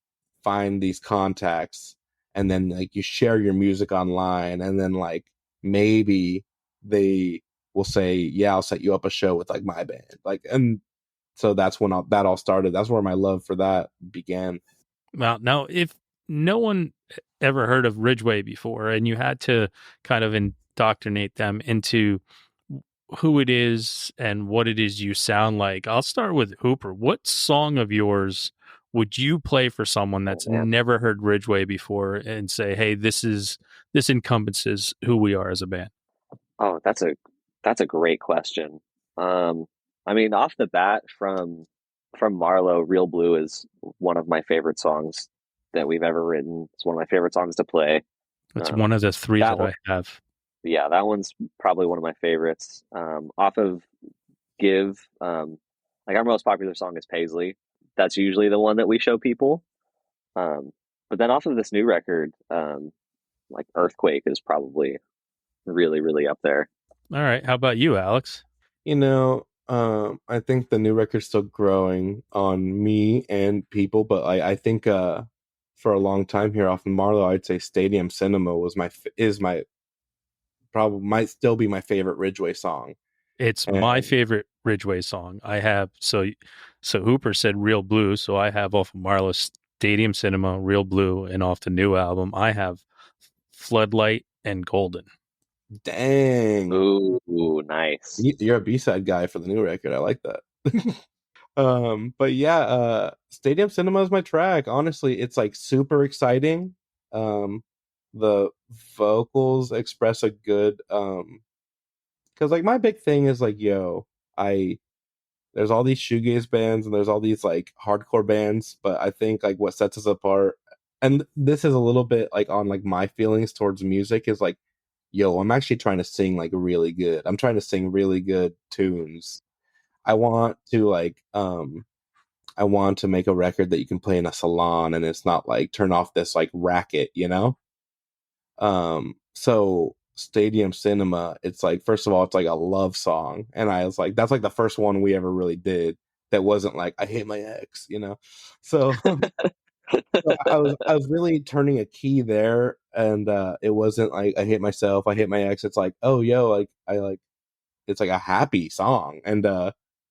find these contacts, and then like you share your music online, and then like maybe they will say, yeah, I'll set you up a show with like my band, like, and so that's when that all started. That's where my love for that began. well, now if no one ever heard of Ridgeway before, and you had to kind of indoctrinate them into who it is and what it is you sound like, I'll start with Hooper. What song of yours would you play for someone Oh that's man. never heard Ridgeway before and say, "Hey, this encompasses who we are as a band"? Oh, that's a great question. Um, I mean, off the bat, from Marlowe, "Real Blue" is one of my favorite songs that we've ever written. It's one of my favorite songs to play. It's Um, one of the three that that one, I have. yeah, that one's probably one of my favorites. Off of "Give," like our most popular song is "Paisley." That's usually the one that we show people. Um, but then off of this new record, like "Earthquake" is probably really, really up there. All right, how about you, Alex? I think the new record's still growing on me and people, but I think for a long time here off in Marlowe, I'd say Stadium Cinema is my probably might still be my favorite Ridgeway song. It's my And favorite Ridgeway song. I have so Hooper said "Real Blue," so I have off of Marlowe's Stadium Cinema, "Real Blue," and off the new album, I have "Floodlight" and "Golden." dang, Ooh, nice. you're a B-side guy for the new record. I like that. But yeah, Stadium Cinema is my track. Honestly, it's like super exciting. The vocals express a good because like my big thing is like, yo, I there's all these shoegaze bands and there's all these like hardcore bands, but I think like what sets us apart, and this is a little bit like on like my feelings towards music, is like, yo, I'm actually trying to sing like really good. I'm trying to sing really good tunes. I want to like I want to make a record that you can play in a salon and it's not like turn off this like racket, you know? So Stadium Cinema, it's like, first of all, it's like a love song. And I was like, that's like the first one we ever really did that wasn't like, I hate my ex, you know? So So I was really turning a key there, and it wasn't like I hate myself, I hate my ex. It's like, oh yo, like I like it's like a happy song, and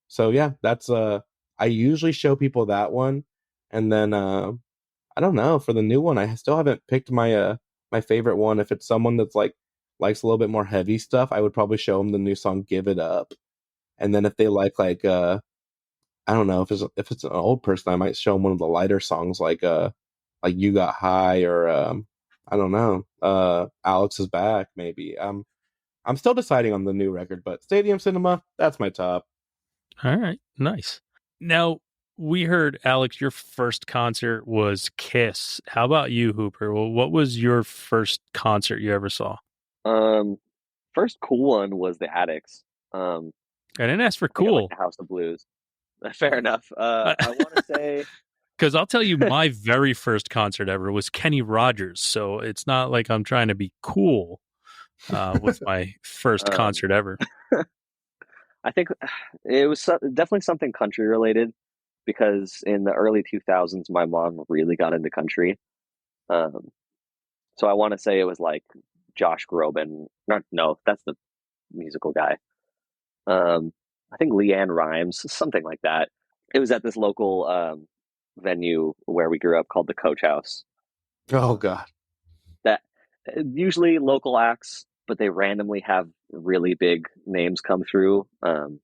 so yeah, that's I usually show people that one, and then I don't know, for the new one, I still haven't picked my favorite one. If it's someone that's like likes a little bit more heavy stuff, I would probably show them the new song "Give It Up," and then if they like I don't know, if it's an old person, I might show them one of the lighter songs like "You Got High" or I don't know, "Alex Is Back" maybe. I'm still deciding on the new record, but Stadium Cinema, that's my top. All right, nice. Now, we heard, Alex, your first concert was Kiss. How about you, Hooper? Well, what was your first concert you ever saw? First cool one was the Addicts. I didn't ask for I think I like cool. the House of Blues. Fair enough. I want to say Because I'll tell you, my very first concert ever was Kenny Rogers. So it's not like I'm trying to be cool with my first Um, concert ever. I think it was definitely something country related because in the early 2000s, my mom really got into country. Um, so I want to say it was like Josh Groban. No, that's the musical guy. I think Leanne Rhymes, something like that. It was at this local venue where we grew up called the Coach House. Oh Um, God. that usually local acts, but they randomly have really big names come through. So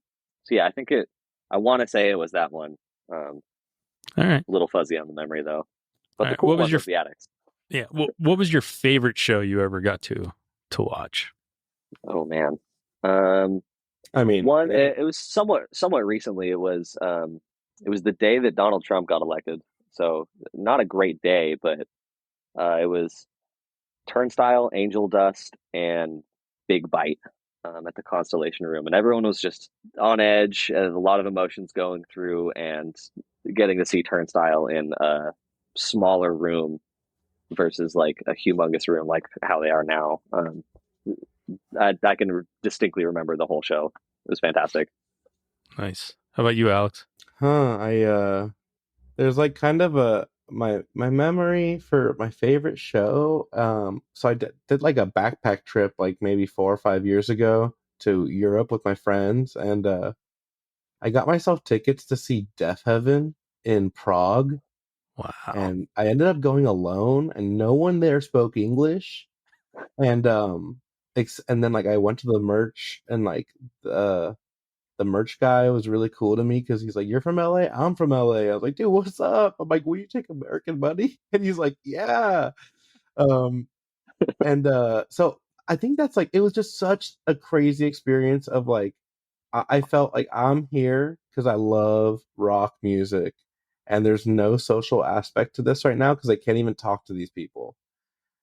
yeah, I think it. I want to say it was that one. All right. A little fuzzy on the memory though, but All the right. cool What was one your was the Addicts. what was your favorite show you ever got to watch? Oh man, um, I mean, one it was somewhat recently. It was the day that Donald Trump got elected, so not a great day, but it was Turnstile, Angel Dust, and Big Bite at the Constellation Room, and everyone was just on edge, and a lot of emotions going through, and getting to see Turnstile in a smaller room versus like a humongous room like how they are now. I can distinctly remember the whole show. It was fantastic. Nice. How about you, Alex? I there's like kind of a my memory for my favorite show. So I did like a backpack trip like maybe 4 or 5 years ago to Europe with my friends, and I got myself tickets to see Deaf Heaven in Prague, Wow. and I ended up going alone, and no one there spoke English, and and then like I went to the merch, and like the merch guy was really cool to me because he's like, "You're from LA? I'm from LA." I was like, "Dude, what's up?" I'm like, "Will you take American money?" And he's like, "Yeah." Um, and so I think that's like it was just such a crazy experience of like I felt like I'm here because I love rock music, and there's no social aspect to this right now because I can't even talk to these people.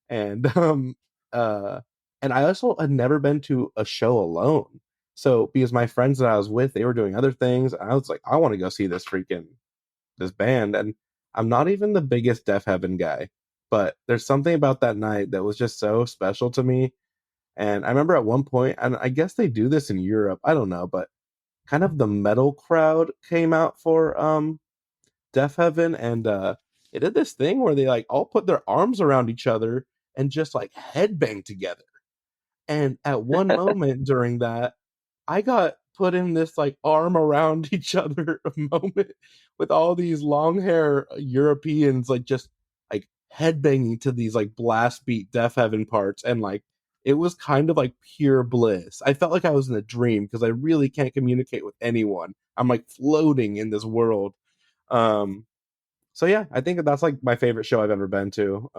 And uh and I also had never been to a show alone. So because my friends that I was with, they were doing other things, I was like, I want to go see this band. And I'm not even the biggest Deaf Heaven guy, but there's something about that night that was just so special to me. And I remember at one point, and I guess they do this in Europe, I don't know, but kind of the metal crowd came out for Deaf Heaven, and they did this thing where they like all put their arms around each other and just like headbang together. And at one moment during that, I got put in this like arm around each other moment with all these long hair Europeans like just like headbanging to these like blast beat Deaf Heaven parts, and like it was kind of like pure bliss. I felt like I was in a dream because I really can't communicate with anyone. I'm like floating in this world. Um so yeah, I think that's like my favorite show I've ever been to.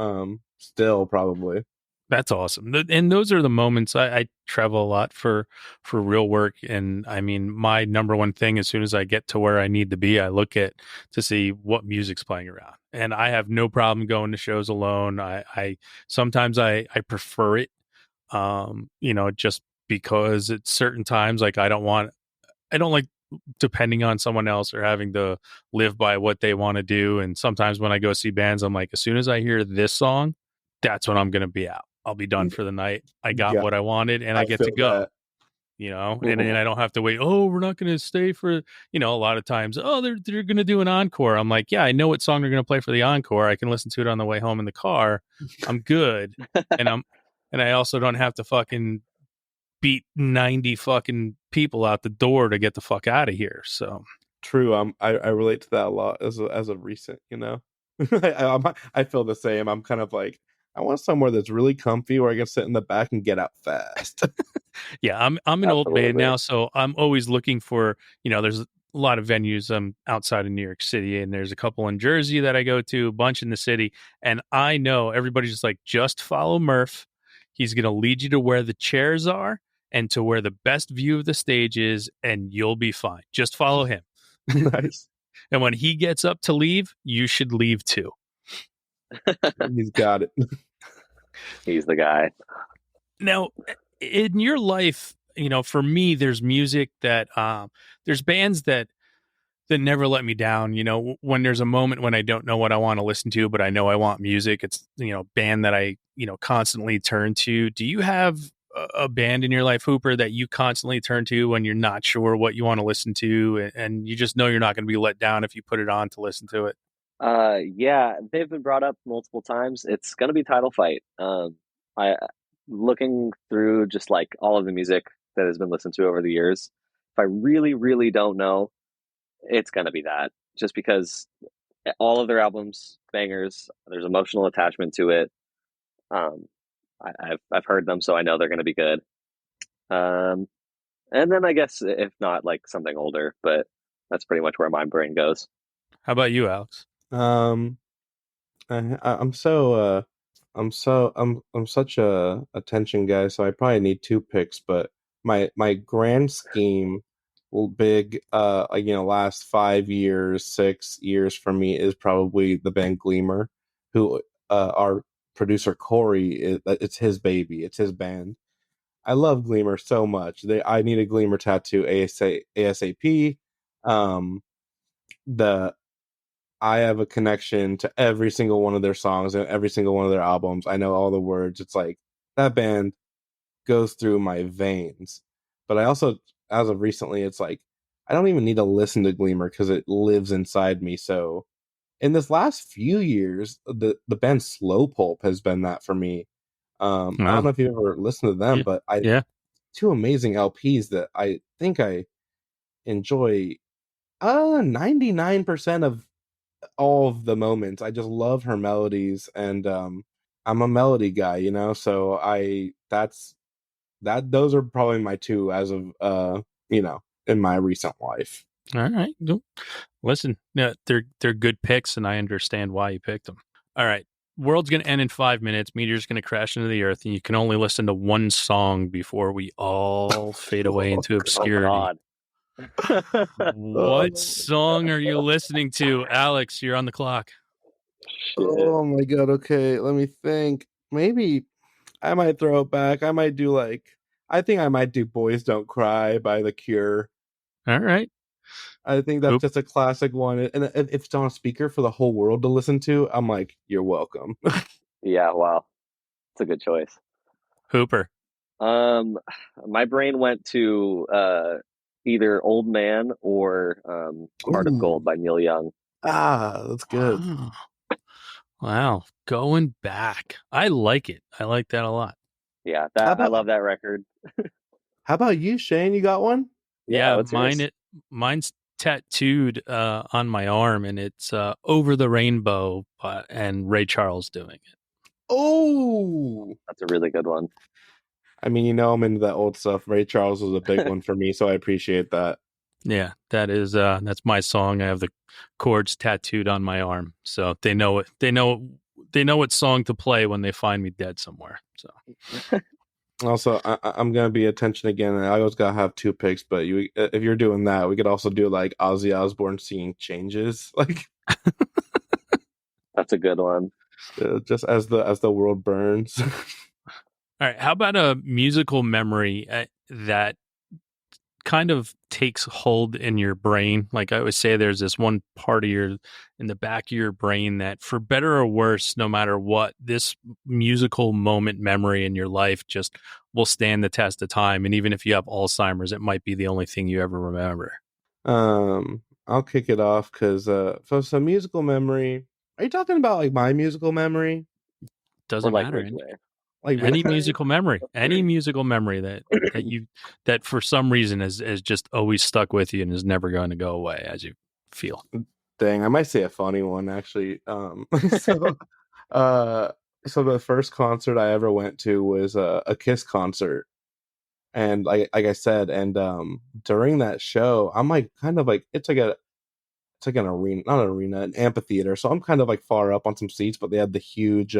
Still probably. That's awesome. And those are the moments I travel a lot for real work. And I mean, my number one thing, as soon as I get to where I need to be, I look at to see what music's playing around. And I have no problem going to shows alone. I sometimes I prefer it, just because at certain times, like I don't like depending on someone else or having to live by what they want to do. And sometimes when I go see bands, I'm like, as soon as I hear this song, that's when I'm going to be out. I'll be done for the night. I got Yeah, what I wanted and I I get to feel go. that. and then I don't have to wait. Oh, we're not going to stay for, a lot of times. Oh, they're going to do an encore. I'm like, yeah, I know what song they're going to play for the encore. I can listen to it on the way home in the car. I'm good. and I also don't have to fucking beat 90 fucking people out the door to get the fuck out of here. So True. I relate to that a lot as a recent, I feel the same. I'm kind of like, I want somewhere that's really comfy where I can sit in the back and get out fast. yeah, I'm an old man now, so I'm always looking for, there's a lot of venues outside of New York City, and there's a couple in Jersey that I go to, a bunch in the city, and I know everybody's just like, just follow Murph. He's going to lead you to where the chairs are and to where the best view of the stage is, and you'll be fine. Just follow him. Nice. And when he gets up to leave, you should leave too. He's got it. He's the guy. Now, in your life, for me, there's music that there's bands that never let me down. When there's a moment when I don't know what I want to listen to, but I know I want music, it's band that I constantly turn to. Do you have a band in your life, Hooper, that you constantly turn to when you're not sure what you want to listen to, and you just know you're not going to be let down if you put it on to listen to it? Yeah, they've been brought up multiple times. It's gonna be Title Fight. I looking through just like all of the music that has been listened to over the years. If I really, really don't know, it's gonna be that. Just because all of their albums, bangers. There's emotional attachment to it. Um, I've heard them, so I know they're gonna be good. Um, and then I guess if not, like something older, but that's pretty much where my brain goes. How about you, Alex? Um, I'm such a attention guy, so I probably need two picks. But my grand scheme, big last 5 years, 6 years for me is probably the band Gleemer, who our producer Corey, it's his baby, it's his band. I love Gleemer so much. I need a Gleemer tattoo ASAP. Um, the I have a connection to every single one of their songs and every single one of their albums. I know all the words. It's like that band goes through my veins. But I also, as of recently, it's like I don't even need to listen to Gleemer because it lives inside me. So in this last few years, the band Slow Pulp has been that for me. I don't know if you've ever listened to them, but yeah, two amazing LPs that I think I enjoy 99% of all of the moments. I just love her melodies, and I'm a melody guy, so those are probably my two as of in my recent life. All right. Listen, they're good picks, and I understand why you picked them. All right. World's going to end in 5 minutes. Meteor's going to crash into the earth, and you can only listen to one song before we all fade away into obscurity. What song are you listening to? Alex, you're on the clock. Shit. Oh my god, okay, let me think. Maybe I might throw it back. I might do I think I might do Boys Don't Cry by The Cure. All right. I think that's just a classic one. And if it's on a speaker for the whole world to listen to, I'm like, you're welcome. Yeah, wow. It's a good choice. Hooper. My brain went to either Old Man or Heart of Gold by Neil Young. That's good. Wow. Going back. I like it. I like that a lot. Yeah, I love that record. How about you, Shane? You got one? Yeah, mine's tattooed on my arm, and it's Over the Rainbow and Ray Charles doing it. Oh, that's a really good one. I mean, I'm into that old stuff. Ray Charles was a big one for me, so I appreciate that. Yeah, that's my song. I have the chords tattooed on my arm, so they know it. They know what song to play when they find me dead somewhere. So, also, I'm gonna be attention again. I always gotta have two picks, but if you're doing that, we could also do like Ozzy Osbourne singing "Changes." Like, that's a good one. Just as the world burns. All right, how about a musical memory that kind of takes hold in your brain. Like I always say, there's this one part of in the back of your brain that, for better or worse, no matter what, this musical moment memory in your life just will stand the test of time. And even if you have Alzheimer's, it might be the only thing you ever remember. I'll kick it off because for some musical memory, are you talking about like my musical memory? Doesn't Or like matter. Ridgeway. Like Any musical memory, that for some reason has just always stuck with you and is never going to go away, as you feel. Dang, I might say a funny one actually. So uh so the first concert I ever went to was a Kiss concert. And like I said, and during that show, I'm like kind of like it's like an arena, not an arena, an amphitheater. So I'm kind of like far up on some seats, but they had the huge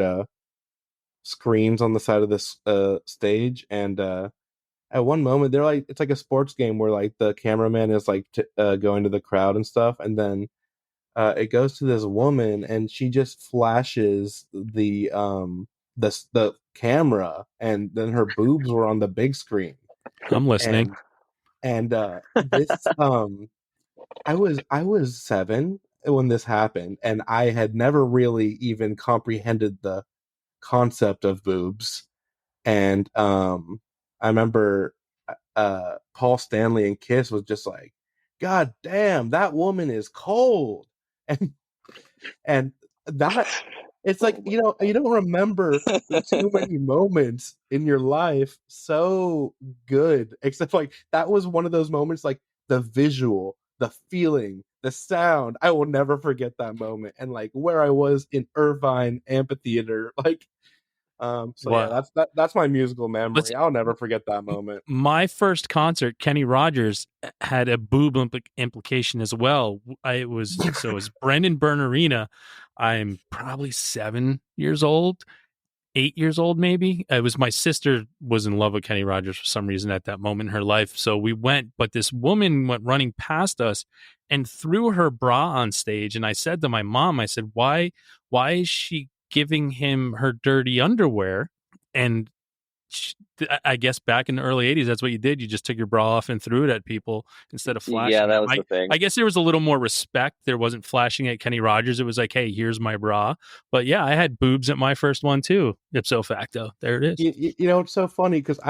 screens on the side of this stage. And at one moment, they're like it's like a sports game where like the cameraman is like going to the crowd and stuff, and then it goes to this woman, and she just flashes the camera, and then her boobs were on the big screen. I'm listening. And this I was 7 when this happened, and I had never really even comprehended the concept of boobs. And I remember Paul Stanley and Kiss was just like, God damn, that woman is cold. And and that it's like, you don't remember too many moments in your life so good, except like that was one of those moments, like the visual, the feeling, the sound. I will never forget that moment. And like where I was in Irvine Amphitheater, like so yeah, Wow. that's my musical memory. I'll never forget that moment. My first concert, Kenny Rogers, had a boob implication as well. It was Brendan Bernarina. I'm probably 7 years old, 8 years old, maybe. It was my sister was in love with Kenny Rogers for some reason at that moment in her life. So we went, but this woman went running past us and threw her bra on stage. And I said to my mom, I said, why is she giving him her dirty underwear? And I guess back in the early 80s, that's what you did. You just took your bra off and threw it at people instead of flashing. Yeah, that them. was the thing. I guess there was a little more respect. There wasn't flashing at Kenny Rogers. It was like, hey, here's my bra. But yeah, I had boobs at my first one too. Ipso facto. There it is. You know, it's so funny because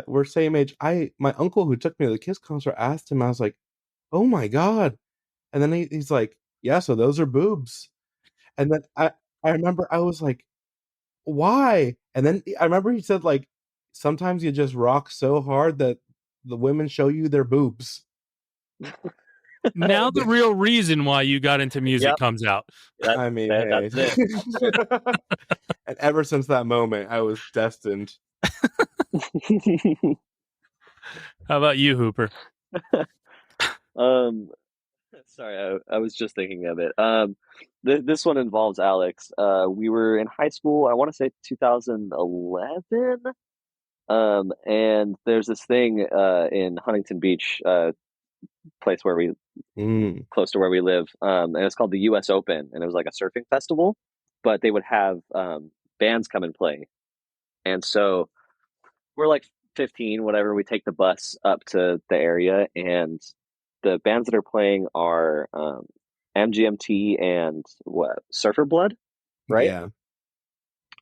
we're same age. My uncle who took me to the Kiss concert asked him, I was like, oh my God. And then he's like, yeah, so those are boobs. And then I remember I was like, why? And then I remember he said, like, sometimes you just rock so hard that the women show you their boobs. Now the real reason why you got into music comes out. I mean, hey. That's it. And ever since that moment, I was destined. How about you, Hooper? Sorry, I was just thinking of it. This one involves Alex. We were in high school, I want to say 2011. And there's this thing in Huntington Beach, place where we close to where we live, and it's called the U.S. Open, and it was like a surfing festival, but they would have bands come and play, and so we're like 15, whatever. We take the bus up to the area, and the bands that are playing are MGMT and Surfer Blood, right? Yeah.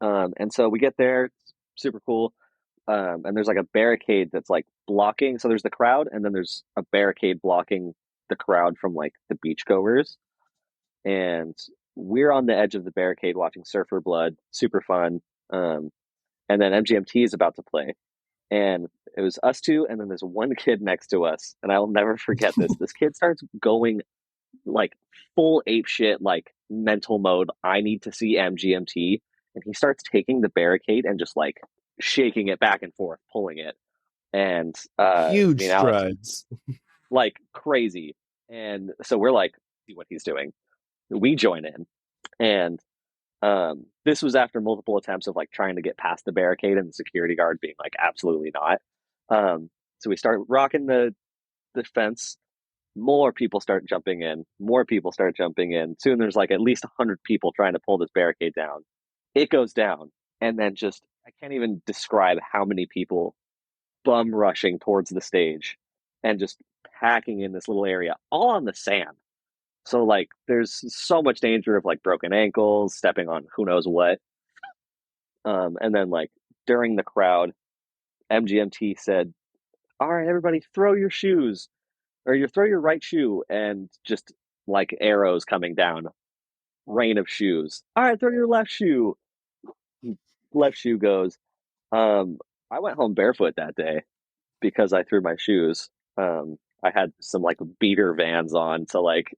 And so we get there, it's super cool. And there's like a barricade that's like blocking. So there's the crowd, and then there's a barricade blocking the crowd from like the beachgoers. And we're on the edge of the barricade watching Surfer Blood, super fun. And then MGMT is about to play, and it was us two, and then there's one kid next to us, and I'll never forget this. This kid starts going like full ape shit, like mental mode. I need to see MGMT, and he starts taking the barricade and just like shaking it back and forth, pulling it, and Huge me and Alex, strides. like crazy. And so we're like, see what he's doing. We join in, and this was after multiple attempts of like trying to get past the barricade and the security guard being like, absolutely not. So we start rocking the fence. More people start jumping in. More people start jumping in. Soon there's like at least 100 people trying to pull this barricade down. It goes down, and then just I can't even describe how many people bum rushing towards the stage. and just packing in this little area, all on the sand. So like, there's so much danger of like broken ankles, stepping on who knows what. And then like during the crowd, MGMT said, "All right, everybody, throw your shoes, or you throw your right shoe," and just like arrows coming down, rain of shoes. "All right, throw your left shoe." Left shoe goes. Um, I went home barefoot that day because I threw my shoes. I had some like beater Vans on, so like,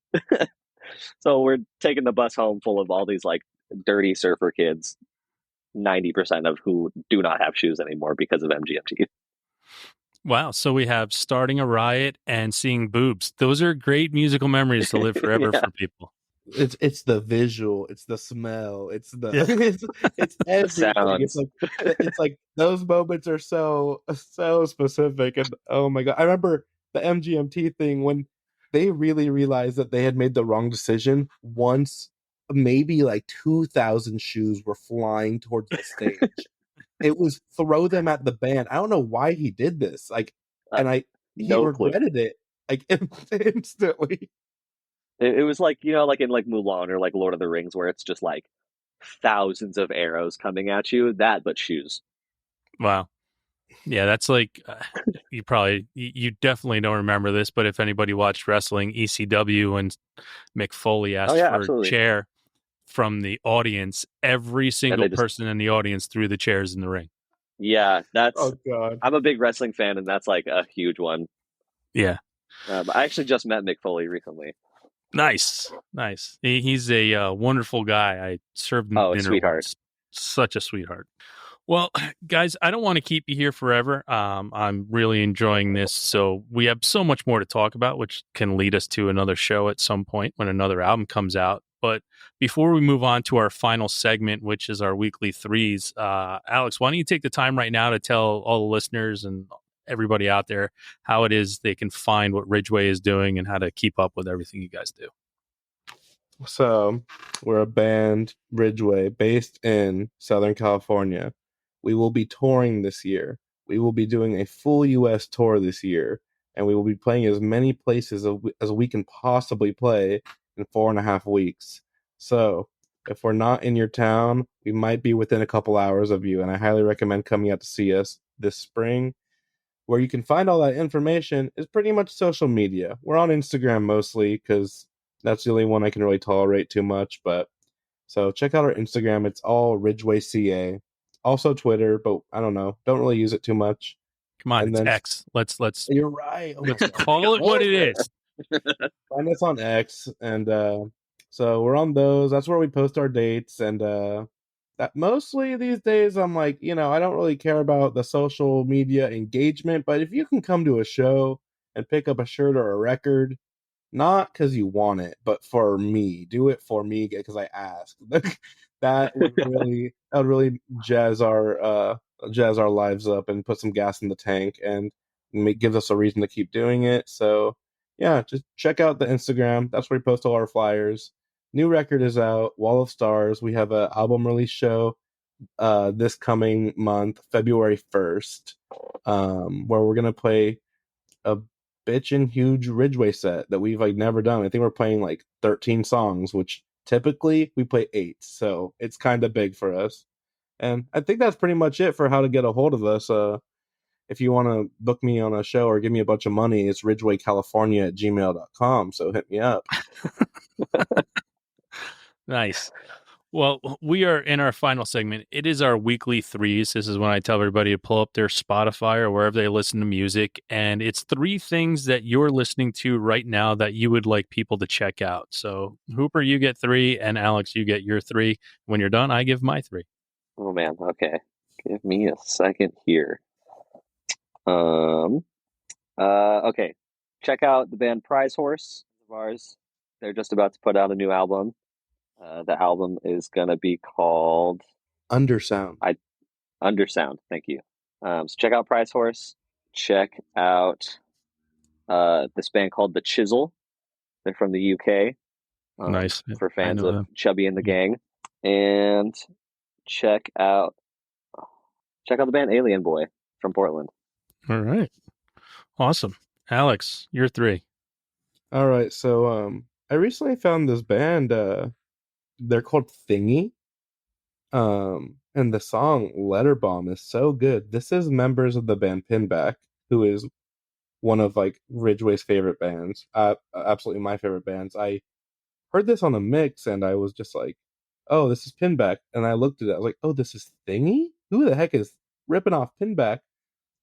so we're taking the bus home full of all these like dirty surfer kids. 90% of who do not have shoes anymore because of MGMT. Wow. So we have starting a riot and seeing boobs. Those are great musical memories to live forever Yeah, for people. It's the visual, it's the smell, it's the Yeah. it's the everything. sounds. It's like those moments are so specific, and oh my god, I remember the MGMT thing when they really realized that they had made the wrong decision. Once maybe like 2,000 shoes were flying towards the stage. It was throw them at the band. I don't know why he did this. Like, Uh, and he no clue. regretted it like instantly. It was like, like in like Mulan or like Lord of the Rings, where it's just like thousands of arrows coming at you. That, but shoes. Wow. Yeah, that's like you definitely don't remember this, but if anybody watched wrestling, ECW, and Mick Foley Oh asked yeah, for a absolutely. chair from the audience, every single they just person in the audience threw the chairs in the ring. Yeah, Oh god. I'm a big wrestling fan, and that's like a huge one. Yeah. I actually just met Mick Foley recently. Nice. He's a wonderful guy. I served him Oh, dinner sweetheart. once. Such a sweetheart. Well, guys, I don't want to keep you here forever. I'm really enjoying this. So we have so much more to talk about, which can lead us to another show at some point when another album comes out. But before we move on to our final segment, which is our weekly threes, Alex, why don't you take the time right now to tell all the listeners and everybody out there how it is they can find what Ridgeway is doing and how to keep up with everything you guys do. So, we're a band, Ridgeway, based in Southern California. We will be touring this year. We will be doing a full US tour this year, and we will be playing as many places as we can possibly play in 4.5 weeks. So, if we're not in your town, we might be within a couple hours of you, and I highly recommend coming out to see us this spring. Where you can find all that information is pretty much social media. We're on Instagram mostly because that's the only one I can really tolerate too much. But so check out our Instagram. It's all Ridgeway CA. Also Twitter, but I don't know. Don't really use it too much. Come on, And it's then X. Let's you're right. Oh my let's God. call it what it is. Find us on X, and so we're on those. That's where we post our dates, and that mostly these days I'm like, I don't really care about the social media engagement, but if you can come to a show and pick up a shirt or a record, not because you want it, but for me, do it for me because I asked. That would really jazz our lives up and put some gas in the tank and give us a reason to keep doing it. So yeah, just check out the Instagram. That's where we post all our flyers. New record is out, Wall of Stars. We have an album release show this coming month, February 1st, where we're gonna play a bitchin' huge Ridgeway set that we've like never done. I think we're playing like 13 songs, which typically we play 8, so it's kind of big for us. And I think that's pretty much it for how to get a hold of us. If you want to book me on a show or give me a bunch of money, it's ridgewaycalifornia@gmail.com. So hit me up. Nice. Well, we are in our final segment. It is our weekly threes. This is when I tell everybody to pull up their Spotify or wherever they listen to music. And it's 3 things that you're listening to right now that you would like people to check out. So, Hooper, you get 3, and Alex, you get your 3. When you're done, I give my 3. Oh man. Okay. Give me a second here. Okay. Check out the band Prize Horse of ours. They're just about to put out a new album. The album is gonna be called Undersound. Undersound. Thank you. So check out Prize Horse. Check out this band called The Chisel. They're from the UK. Nice. For I fans know of them. Chubby and the Gang. And check out the band Alien Boy from Portland. All right. Awesome. Alex, you're 3. All right, so I recently found this band. They're called Thingy. And the song Letter Bomb is so good. This is members of the band Pinback, who is one of like Ridgeway's favorite bands. Absolutely my favorite bands. I heard this on a mix and I was just like, oh, this is Pinback. And I looked at it, I was like, oh, this is Thingy? Who the heck is ripping off Pinback?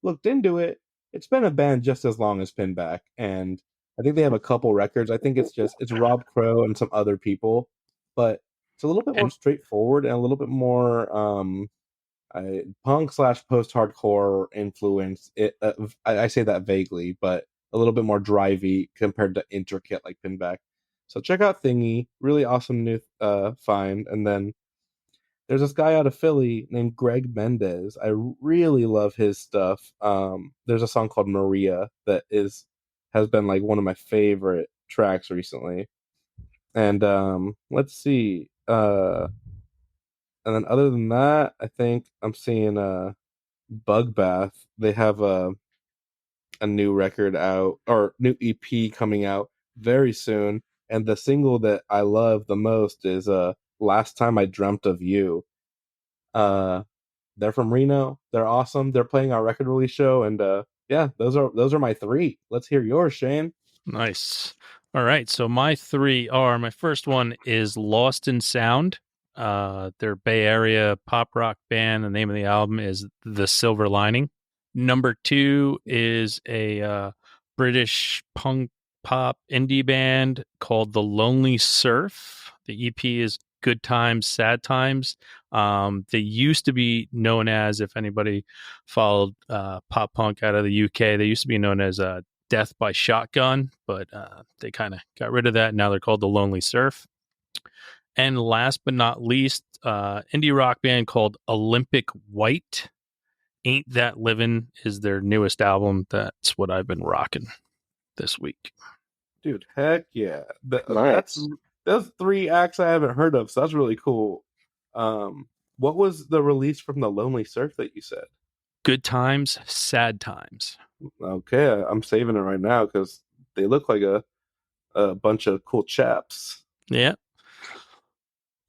Looked into it. It's been a band just as long as Pinback, and I think they have a couple records. I think it's Rob Crow and some other people, but it's a little bit more And straightforward and a little bit more punk slash post hardcore influence. I say that vaguely, but a little bit more drivey compared to intricate like Pinback. So check out Thingy, really awesome new find. And then there's this guy out of Philly named Greg Mendez. I really love his stuff. There's a song called Maria that has been like one of my favorite tracks recently. And let's see. And then other than that, I think I'm seeing Bug Bath. They have a new record out, or new EP coming out very soon. And the single that I love the most is Last Time I Dreamt of You. They're from Reno. They're awesome. They're playing our record release show, and yeah, those are my 3. Let's hear yours, Shane. nice. All right. So my 3 are, my first one is Lost in Sound. They're Bay Area pop rock band. The name of the album is The Silver Lining. Number 2 is a British punk pop indie band called The Lonely Surf. The EP is Good Times, Sad Times. They used to be known as, if anybody followed pop punk out of the UK, they used to be known as Death by Shotgun, but they kind of got rid of that. Now they're called The Lonely Surf. And last but not least, indie rock band called Olympic White. Ain't That Livin' is their newest album. That's what I've been rocking this week. Dude, heck yeah. Nice. Those 3 acts I haven't heard of, so that's really cool. What was the release from The Lonely Surf that you said? Good Times, Sad Times. Okay, I'm saving it right now because they look like a bunch of cool chaps. Yeah.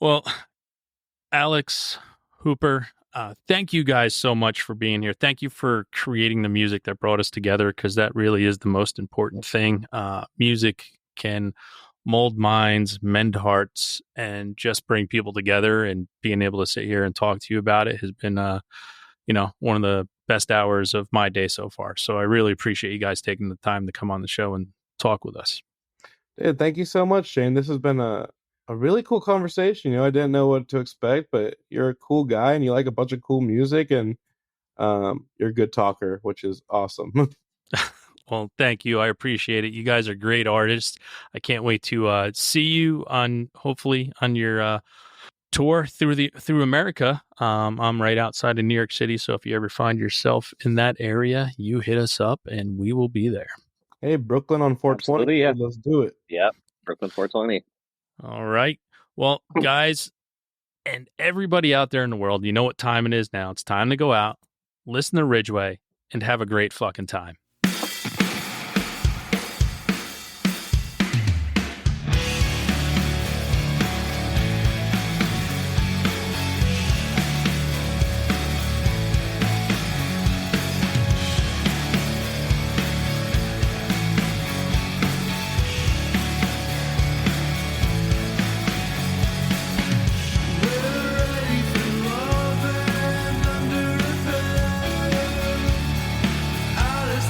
Well, Alex, Hooper, thank you guys so much for being here. Thank you for creating the music that brought us together, because that really is the most important thing. Music can mold minds, mend hearts, and just bring people together. And being able to sit here and talk to you about it has been, one of the best hours of my day so far. So I really appreciate you guys taking the time to come on the show and talk with us. Dude, thank you so much, Shane. This has been a really cool conversation. I didn't know what to expect, but you're a cool guy and you like a bunch of cool music, and you're a good talker, which is awesome. Well, thank you. I appreciate it. You guys are great artists. I can't wait to see you hopefully on your tour through America. I'm right outside of New York City, so if you ever find yourself in that area, you hit us up and we will be there. Hey, Brooklyn on 420. Absolutely, yeah. Let's do it. Yep. Brooklyn 420. All right. Well, guys, and everybody out there in the world, you know what time it is now. It's time to go out, listen to Ridgeway, and have a great fucking time. Out of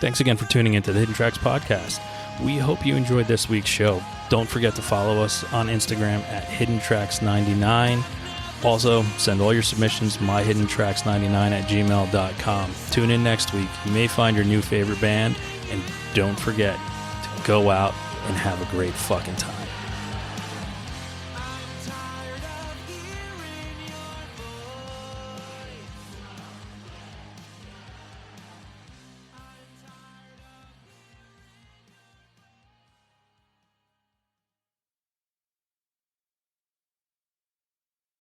Thanks again for tuning into the Hidden Tracks podcast. We hope you enjoyed this week's show. Don't forget to follow us on Instagram at HiddenTracks99. Also, send all your submissions to myhiddentracks99@gmail.com. Tune in next week. You may find your new favorite band, and don't forget to go out and have a great fucking time.